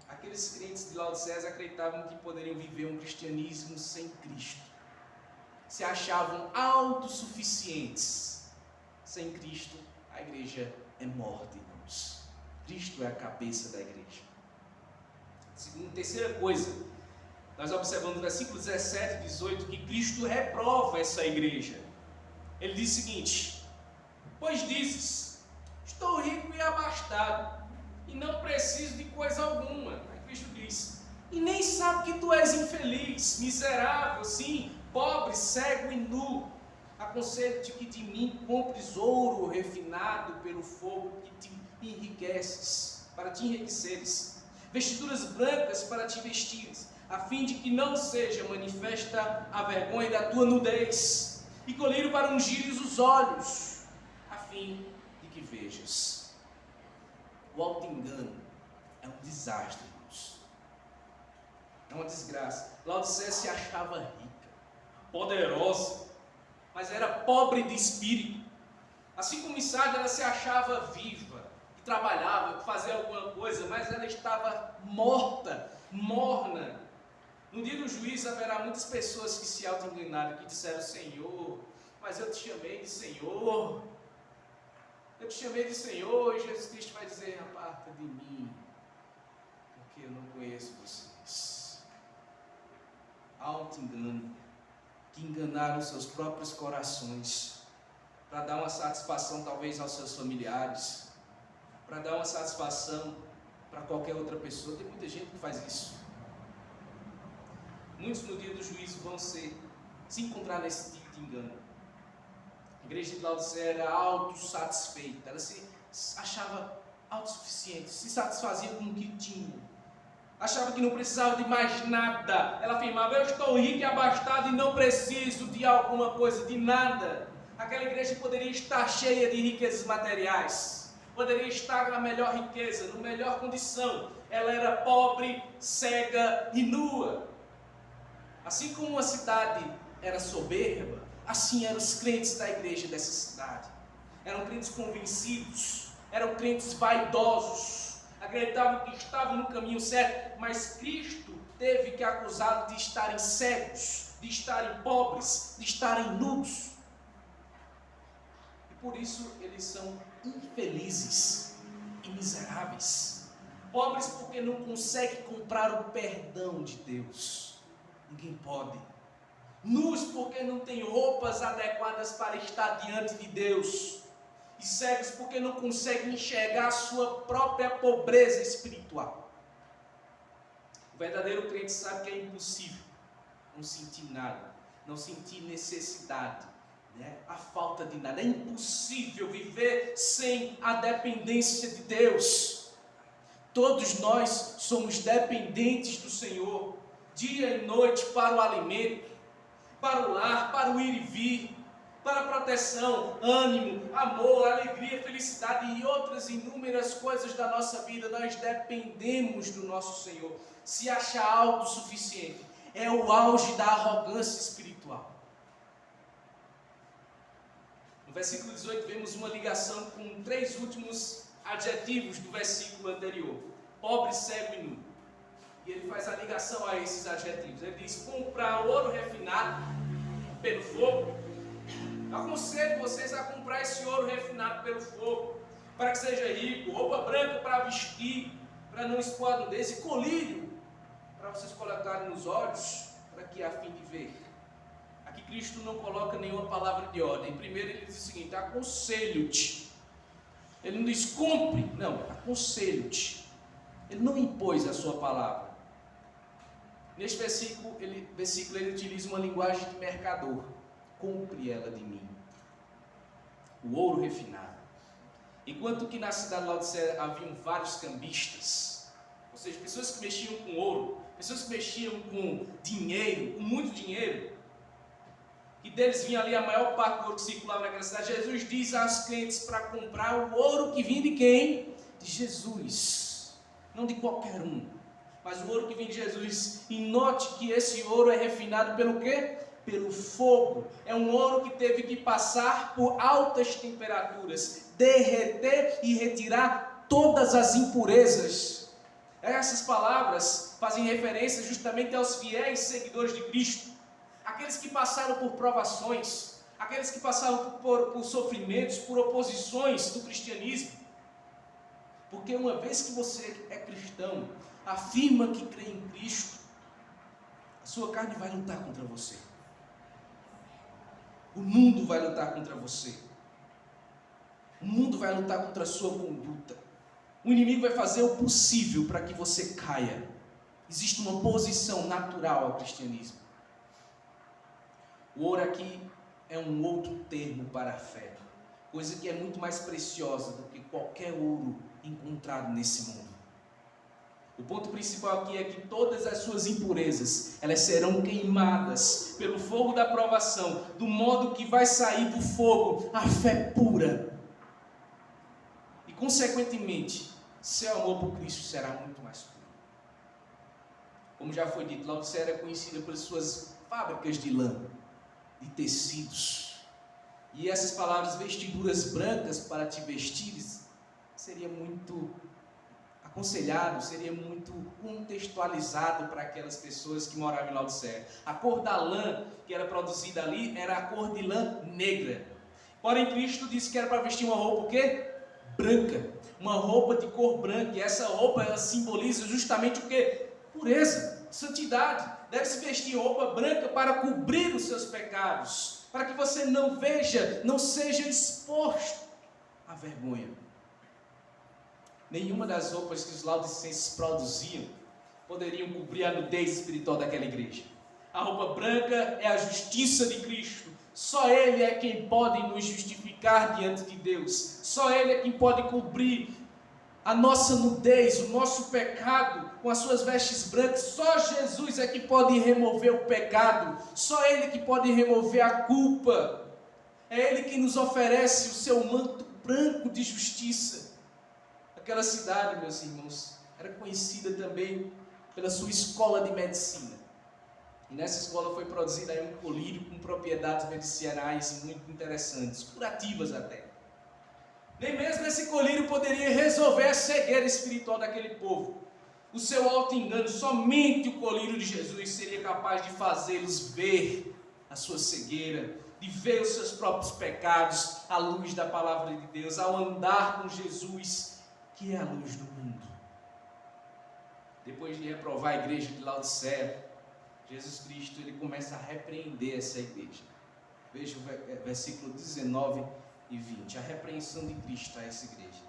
Aqueles crentes de Laodiceia acreditavam que poderiam viver um cristianismo sem Cristo, se achavam autossuficientes. Sem Cristo, a igreja é morta, irmãos. Cristo é a cabeça da igreja. Terceira coisa, nós observamos no versículo 17 e 18 que Cristo reprova essa igreja. Ele diz o seguinte: pois dizes, estou rico e abastado, e não preciso de coisa alguma. Aí Cristo diz, e nem sabe que tu és infeliz, miserável, sim, pobre, cego e nu. Aconselho-te que de mim compres ouro refinado pelo fogo que te enriqueces, para te enriqueceres, vestiduras brancas para te vestires, a fim de que não seja manifesta a vergonha da tua nudez, e colírio para ungires os olhos, a fim de que vejas. O auto-engano é um desastre, irmãos. É uma desgraça. Laodiceia se achava rica, poderosa, mas era pobre de espírito. Assim como Sardis, ela se achava viva, trabalhava, fazia alguma coisa, mas ela estava morta, morna. No dia do juízo haverá muitas pessoas que se auto-enganaram, que disseram, Senhor, mas eu te chamei de Senhor, eu te chamei de Senhor, e Jesus Cristo vai dizer, aparta de mim, porque eu não conheço vocês. Auto-engano, que enganaram seus próprios corações, para dar uma satisfação talvez aos seus familiares, para dar uma satisfação para qualquer outra pessoa. Tem muita gente que faz isso. Muitos no dia do juízo vão se encontrar nesse tipo de engano. A igreja de Laodiceia era autossatisfeita, ela se achava autossuficiente, se satisfazia com o que tinha, achava que não precisava de mais nada. Ela afirmava, eu estou rico e abastado e não preciso de alguma coisa, de nada. Aquela igreja poderia estar cheia de riquezas materiais, poderia estar na melhor riqueza, na melhor condição. Ela era pobre, cega e nua. Assim como uma cidade era soberba, assim eram os crentes da igreja dessa cidade. Eram crentes convencidos, eram crentes vaidosos, acreditavam que estavam no caminho certo, mas Cristo teve que acusá-los de estarem cegos, de estarem pobres, de estarem nus. E por isso eles são infelizes e miseráveis. Pobres porque não conseguem comprar o perdão de Deus. Ninguém pode. Nus porque não têm roupas adequadas para estar diante de Deus. E cegos porque não conseguem enxergar a sua própria pobreza espiritual. O verdadeiro crente sabe que é impossível não sentir nada, não sentir necessidade, a falta de nada. É impossível viver sem a dependência de Deus. Todos nós somos dependentes do Senhor, dia e noite para o alimento, para o lar, para o ir e vir, para a proteção, ânimo, amor, alegria, felicidade e outras inúmeras coisas da nossa vida. Nós dependemos do nosso Senhor. Se achar autossuficiente é o auge da arrogância espiritual. No versículo 18 vemos uma ligação com 3 últimos adjetivos do versículo anterior: pobre, cego e nu. E ele faz a ligação a esses adjetivos. Ele diz: comprar ouro refinado pelo fogo. Aconselho vocês a comprar esse ouro refinado pelo fogo, para que seja rico, roupa branca para vestir, para não expor a nudez, e colírio para vocês colocarem nos olhos, para que a fim de ver. Aqui Cristo não coloca nenhuma palavra de ordem. Primeiro ele diz o seguinte: aconselho-te. Ele não diz compre, não, aconselho-te. Ele não impôs a sua palavra. Neste versículo ele utiliza uma linguagem de mercador. Compre ela de mim. O ouro refinado. Enquanto que na cidade de Laodiceia haviam vários cambistas, ou seja, pessoas que mexiam com ouro, pessoas que mexiam com dinheiro, com muito dinheiro, e deles vinha ali a maior parte do ouro que circulava naquela cidade. Jesus diz aos clientes para comprar o ouro que vinha de quem? De Jesus, não de qualquer um, mas o ouro que vem de Jesus. E note que esse ouro é refinado pelo quê? Pelo fogo. É um ouro que teve que passar por altas temperaturas, derreter e retirar todas as impurezas. Essas palavras fazem referência justamente aos fiéis seguidores de Cristo, aqueles que passaram por provações, aqueles que passaram por sofrimentos, por oposições do cristianismo. Porque uma vez que você é cristão, afirma que crê em Cristo, a sua carne vai lutar contra você. O mundo vai lutar contra você. O mundo vai lutar contra a sua conduta. O inimigo vai fazer o possível para que você caia. Existe uma oposição natural ao cristianismo. O ouro aqui é um outro termo para a fé, coisa que é muito mais preciosa do que qualquer ouro encontrado nesse mundo. O ponto principal aqui é que todas as suas impurezas, elas serão queimadas pelo fogo da provação, do modo que vai sair do fogo a fé pura. E consequentemente, seu amor por Cristo será muito mais puro. Como já foi dito, Laodiceia era conhecida por suas fábricas de lã, de tecidos. E essas palavras, vestiduras brancas para te vestires, seria muito aconselhado, seria muito contextualizado para aquelas pessoas que moravam em Laodiceia. A cor da lã que era produzida ali era a cor de lã negra. Porém, Cristo disse que era para vestir uma roupa o quê? Branca. Uma roupa de cor branca. E essa roupa ela simboliza justamente o quê? Pureza, santidade. Deve-se vestir roupa branca para cobrir os seus pecados, para que você não veja, não seja exposto à vergonha. Nenhuma das roupas que os laodicenses produziam poderiam cobrir a nudez espiritual daquela igreja. A roupa branca é a justiça de Cristo. Só Ele é quem pode nos justificar diante de Deus. Só Ele é quem pode cobrir a nossa nudez, o nosso pecado com as suas vestes brancas. Só Jesus é que pode remover o pecado. Só Ele que pode remover a culpa. É Ele que nos oferece o seu manto branco de justiça. Aquela cidade, meus irmãos, era conhecida também pela sua escola de medicina. E nessa escola foi produzido aí um colírio com propriedades medicinais muito interessantes, curativas até. Nem mesmo esse colírio poderia resolver a cegueira espiritual daquele povo. O seu auto-engano, somente o colírio de Jesus seria capaz de fazê-los ver a sua cegueira, de ver os seus próprios pecados à luz da palavra de Deus, ao andar com Jesus, que é a luz do mundo. Depois de reprovar a igreja de Laodiceia, Jesus Cristo ele começa a repreender essa igreja. Veja o versículo 19 e 20, a repreensão de Cristo a essa igreja.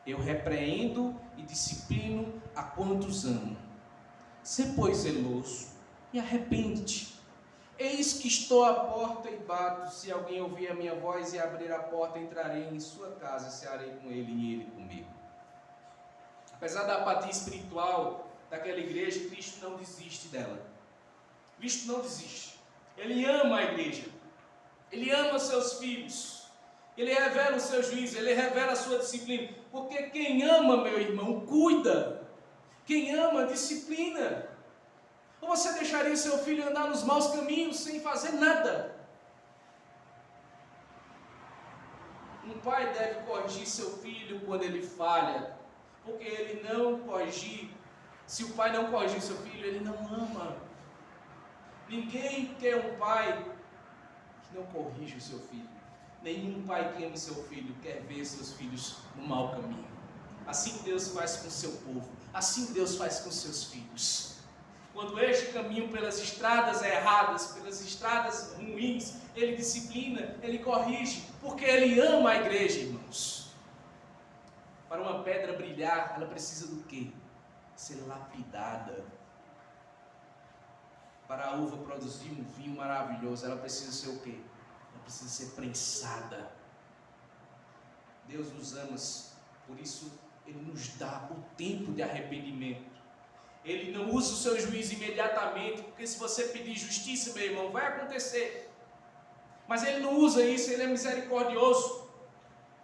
Eu repreendo e disciplino a quantos amo. Sê, pois, zeloso e arrepende-te. Eis que estou à porta e bato. Se alguém ouvir a minha voz e abrir a porta, entrarei em sua casa, cearei com ele e ele comigo. Apesar da apatia espiritual daquela igreja, Cristo não desiste dela. Cristo não desiste. Ele ama a igreja. Ele ama os seus filhos. Ele revela o seu juízo, ele revela a sua disciplina. Porque quem ama, meu irmão, cuida. Quem ama, disciplina. Ou você deixaria o seu filho andar nos maus caminhos sem fazer nada? Um pai deve corrigir seu filho quando ele falha. Porque ele não corrigir. Se o pai não corrigir seu filho, ele não ama. Ninguém quer um pai que não corrige o seu filho. Nenhum pai que ama o seu filho quer ver seus filhos no mau caminho. Assim Deus faz com o seu povo. Assim Deus faz com seus filhos. Quando este caminho pelas estradas erradas, pelas estradas ruins, ele disciplina, ele corrige, porque ele ama a igreja, irmãos. Para uma pedra brilhar, ela precisa do quê? Ser lapidada. Para a uva produzir um vinho maravilhoso, ela precisa ser o quê? Ela precisa ser prensada. Deus nos ama, por isso Ele nos dá o tempo de arrependimento. Ele não usa o seu juízo imediatamente, porque se você pedir justiça, meu irmão, vai acontecer. Mas Ele não usa isso, Ele é misericordioso.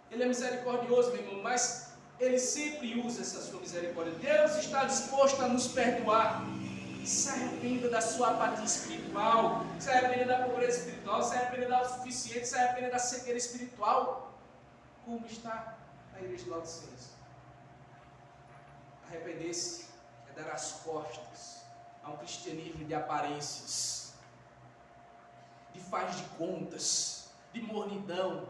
Ele é misericordioso, meu irmão, mas Ele sempre usa essa sua misericórdia. Deus está disposto a nos perdoar. Se arrependa da sua apatia espiritual, se arrependa da pobreza espiritual, se arrependa da autossuficiência, se arrependa da cegueira espiritual. Como está a igreja de Laodiceia? Arrepender-se é dar as costas a um cristianismo de aparências, de faz de contas, de mornidão.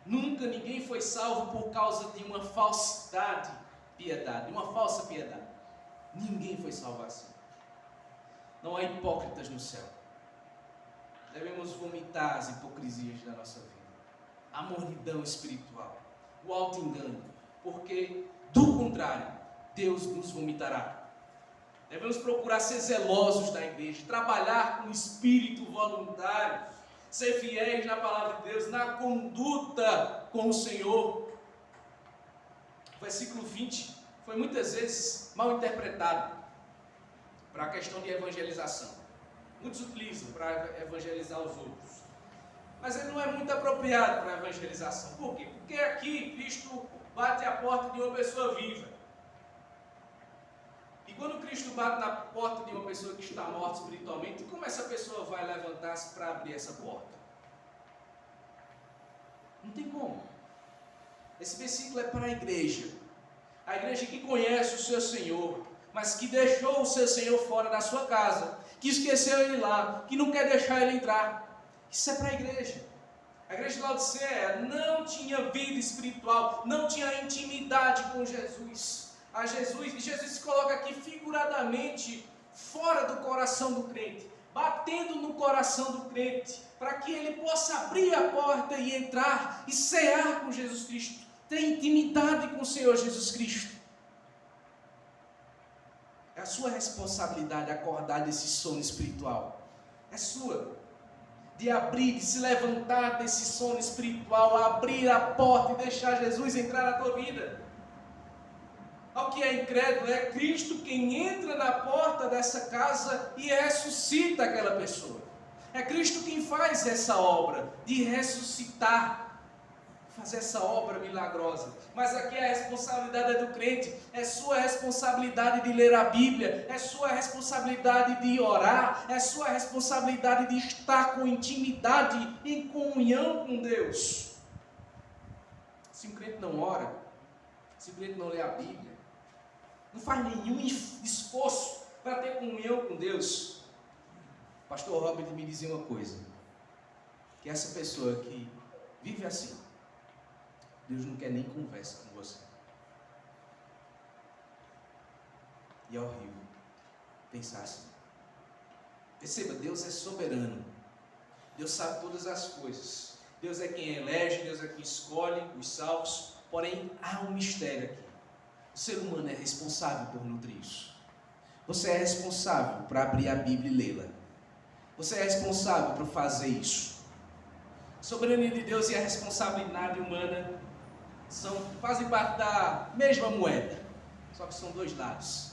Nunca ninguém foi salvo por causa de uma falsidade piedade, de uma falsa piedade. Ninguém foi salvo assim. Não há hipócritas no céu. Devemos vomitar as hipocrisias da nossa vida. A mornidão espiritual, o auto-engano, porque do contrário, Deus nos vomitará. Devemos procurar ser zelosos da igreja, trabalhar com espírito voluntário, ser fiéis na palavra de Deus, na conduta com o Senhor. O versículo 20 foi muitas vezes mal interpretado para a questão de evangelização. Muitos utilizam para evangelizar os outros, mas ele não é muito apropriado para a evangelização. Por quê? Porque aqui Cristo bate a porta de uma pessoa viva. E quando Cristo bate na porta de uma pessoa que está morta espiritualmente, como essa pessoa vai levantar-se para abrir essa porta? Não tem como. Esse versículo é para a igreja que conhece o seu Senhor, mas que deixou o seu Senhor fora da sua casa, que esqueceu ele lá, que não quer deixar ele entrar. Isso é para a igreja. A igreja de Laodiceia não tinha vida espiritual, não tinha intimidade com Jesus. E Jesus se coloca aqui figuradamente fora do coração do crente, batendo no coração do crente, para que ele possa abrir a porta e entrar e cear com Jesus Cristo, ter intimidade com o Senhor Jesus Cristo. É a sua responsabilidade acordar desse sono espiritual. É sua. De abrir, de se levantar desse sono espiritual, abrir a porta e deixar Jesus entrar na tua vida. Ao que é incrédulo, é Cristo quem entra na porta dessa casa e ressuscita aquela pessoa. É Cristo quem faz essa obra de ressuscitar, fazer essa obra milagrosa. Mas aqui a responsabilidade é do crente, é sua responsabilidade de ler a Bíblia, é sua responsabilidade de orar, é sua responsabilidade de estar com intimidade, em comunhão com Deus. Se um crente não ora, se o crente não lê a Bíblia, não faz nenhum esforço para ter comunhão com Deus, o pastor Robert me dizia uma coisa, que essa pessoa que vive assim, Deus não quer nem conversa com você. E é horrível pensar assim. Perceba, Deus é soberano. Deus sabe todas as coisas. Deus é quem elege, Deus é quem escolhe os salvos. Porém, há um mistério aqui. O ser humano é responsável por nutrir isso. Você é responsável para abrir a Bíblia e lê-la. Você é responsável por fazer isso. A soberania de Deus e a responsabilidade humana fazem parte da mesma moeda, só que são dois lados.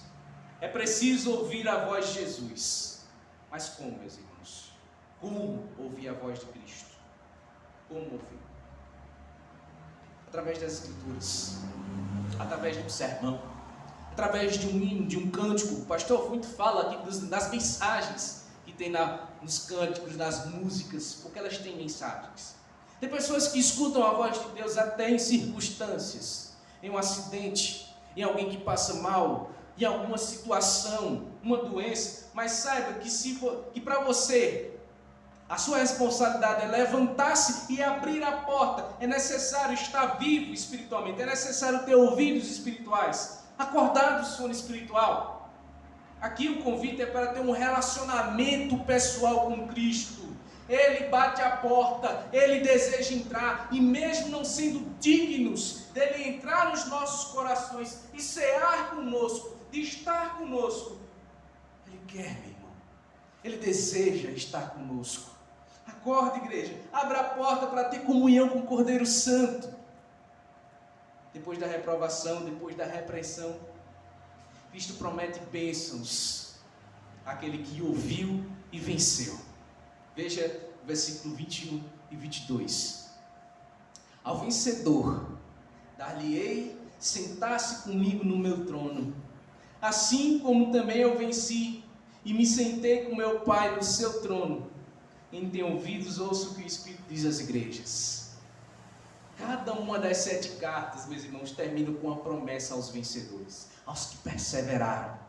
É preciso ouvir a voz de Jesus. Mas como, meus irmãos? Como ouvir a voz de Cristo? Como ouvir? Através das Escrituras, através de um sermão, através de um hino, de um cântico. O pastor muito fala aqui das mensagens que tem nos cânticos, nas músicas, porque elas têm mensagens. Tem pessoas que escutam a voz de Deus até em circunstâncias, em um acidente, em alguém que passa mal, em alguma situação, uma doença, mas saiba que para você, a sua responsabilidade é levantar-se e abrir a porta. É necessário estar vivo espiritualmente, é necessário ter ouvidos espirituais, acordar do sono espiritual. Aqui o convite é para ter um relacionamento pessoal com Cristo. Ele bate a porta, Ele deseja entrar, e mesmo não sendo dignos dele entrar nos nossos corações e cear conosco, de estar conosco, Ele quer, meu irmão, Ele deseja estar conosco. Acorde, igreja, abra a porta para ter comunhão com o Cordeiro Santo. Depois da reprovação, depois da repreensão, Cristo promete bênçãos àquele que ouviu e venceu. Veja o versículo 21 e 22. Ao vencedor, dar-lhe-ei sentar-se comigo no meu trono, assim como também eu venci e me sentei com meu Pai no seu trono. Quem tem ouvidos, ouça o que o Espírito diz às igrejas. Cada uma das 7 cartas, meus irmãos, termina com uma promessa aos vencedores, aos que perseveraram,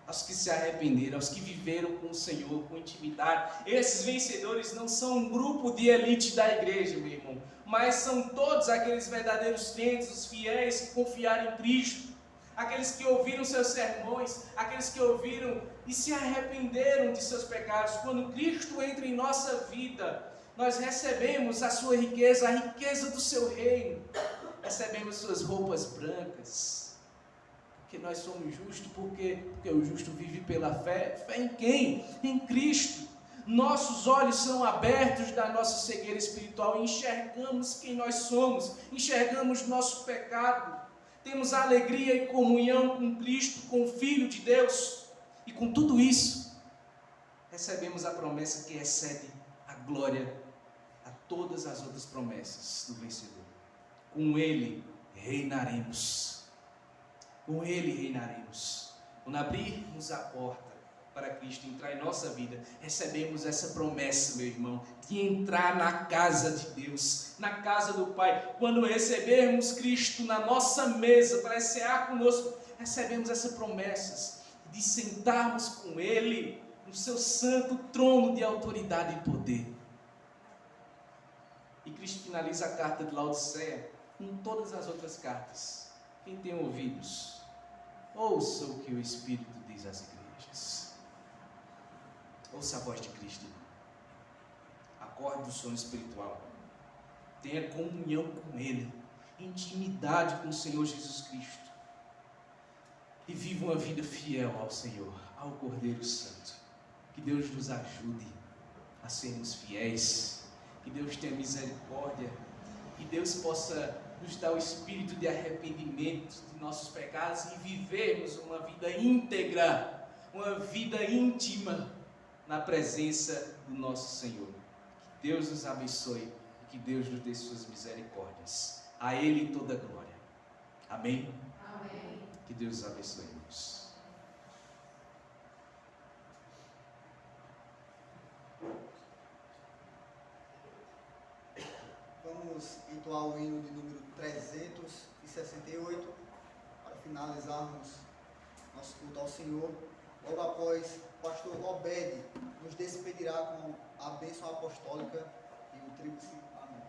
aos que se arrependeram, aos que viveram com o Senhor, com intimidade. Esses vencedores não são um grupo de elite da igreja, meu irmão, mas são todos aqueles verdadeiros crentes, os fiéis que confiaram em Cristo, aqueles que ouviram seus sermões, aqueles que ouviram e se arrependeram de seus pecados. Quando Cristo entra em nossa vida, nós recebemos a sua riqueza, a riqueza do seu reino, recebemos suas roupas brancas, porque nós somos justos, porque o justo vive pela fé. Fé em quem? Em Cristo. Nossos olhos são abertos da nossa cegueira espiritual e enxergamos quem nós somos, enxergamos nosso pecado, temos alegria e comunhão com Cristo, com o Filho de Deus, e com tudo isso, recebemos a promessa que excede a glória a todas as outras promessas do vencedor. Com Ele reinaremos. Com Ele reinaremos. Quando abrirmos a porta para Cristo entrar em nossa vida, recebemos essa promessa, meu irmão, de entrar na casa de Deus, na casa do Pai. Quando recebermos Cristo na nossa mesa para cear conosco, recebemos essa promessa de sentarmos com Ele no seu santo trono de autoridade e poder. E Cristo finaliza a carta de Laodiceia com todas as outras cartas. Quem tem ouvidos, ouça o que o Espírito diz às igrejas. Ouça a voz de Cristo. Acorde do sono espiritual. Tenha comunhão com Ele, intimidade com o Senhor Jesus Cristo. E viva uma vida fiel ao Senhor, ao Cordeiro Santo. Que Deus nos ajude a sermos fiéis. Que Deus tenha misericórdia. Que Deus possa nos dar o espírito de arrependimento de nossos pecados e vivermos uma vida íntegra, uma vida íntima na presença do nosso Senhor. Que Deus nos abençoe e que Deus nos dê suas misericórdias. A Ele toda a glória. Amém? Amém. Que Deus os abençoe-nos. Vamos entoar o hino de número 368 para finalizarmos nosso culto ao Senhor. Logo após, o pastor Obed nos despedirá com a bênção apostólica e o tríplice amém.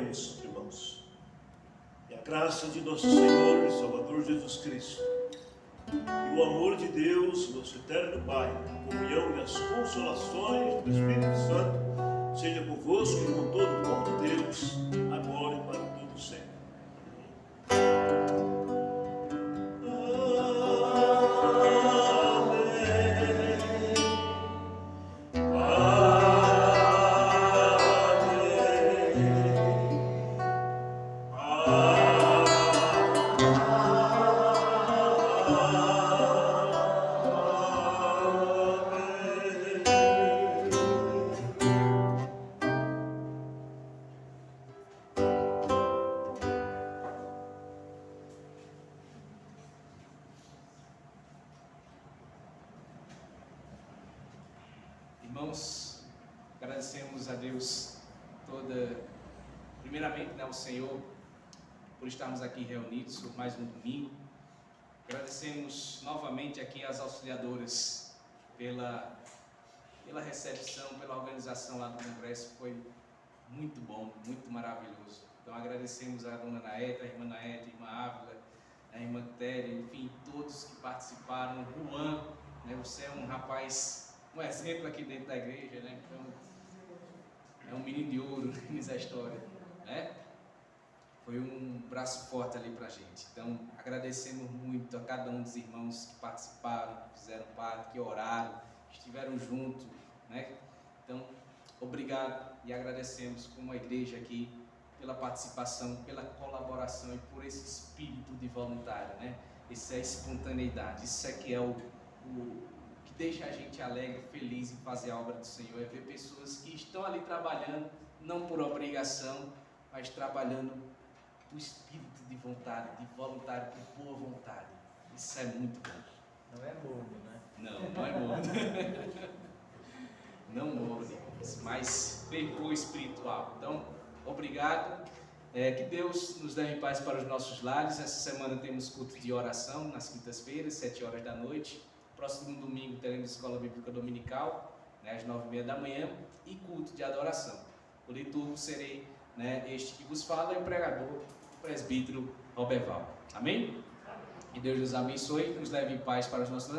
Oremos, irmãos. E a graça de nosso Senhor e Salvador Jesus Cristo, e o amor de Deus, nosso eterno Pai, a comunhão e as consolações do Espírito Santo, seja convosco e com todo o povo de Deus, agora e para todo sempre. Irmãos, agradecemos a Deus primeiramente, né, ao Senhor, por estarmos aqui reunidos por mais um domingo. Agradecemos novamente aqui às auxiliadoras pela recepção, pela organização lá do congresso, foi muito bom, muito maravilhoso. Então agradecemos a dona Naeta, a irmã Naeta, a irmã Ávila, a irmã Téria, enfim, todos que participaram. Juan, né, você é um rapaz, um exemplo aqui dentro da igreja, né? Então, é um menino de ouro, diz a história, né? Foi um braço forte ali pra gente. Então, agradecemos muito a cada um dos irmãos que participaram, que fizeram parte, que oraram, estiveram juntos, né? Então, obrigado e agradecemos como a igreja aqui pela participação, pela colaboração e por esse espírito de voluntário, né? Essa é a espontaneidade, isso é que é o que deixa a gente alegre, feliz em fazer a obra do Senhor, é ver pessoas que estão ali trabalhando, não por obrigação, mas trabalhando por espírito de vontade, de voluntário, por boa vontade. Isso é muito bom. Não é morno, né? Não é morno. Não morno, mas fervor espiritual. Então, obrigado. Que Deus nos dê paz para os nossos lares. Essa semana temos culto de oração nas quintas-feiras, 7 horas da noite. Próximo domingo teremos escola bíblica dominical, né, às 9h30 da manhã, e culto de adoração. O liturgo serei, né, este que vos fala, é o pregador, o presbítero Roberval. Amém? Que Deus nos abençoe, nos leve em paz para os nossos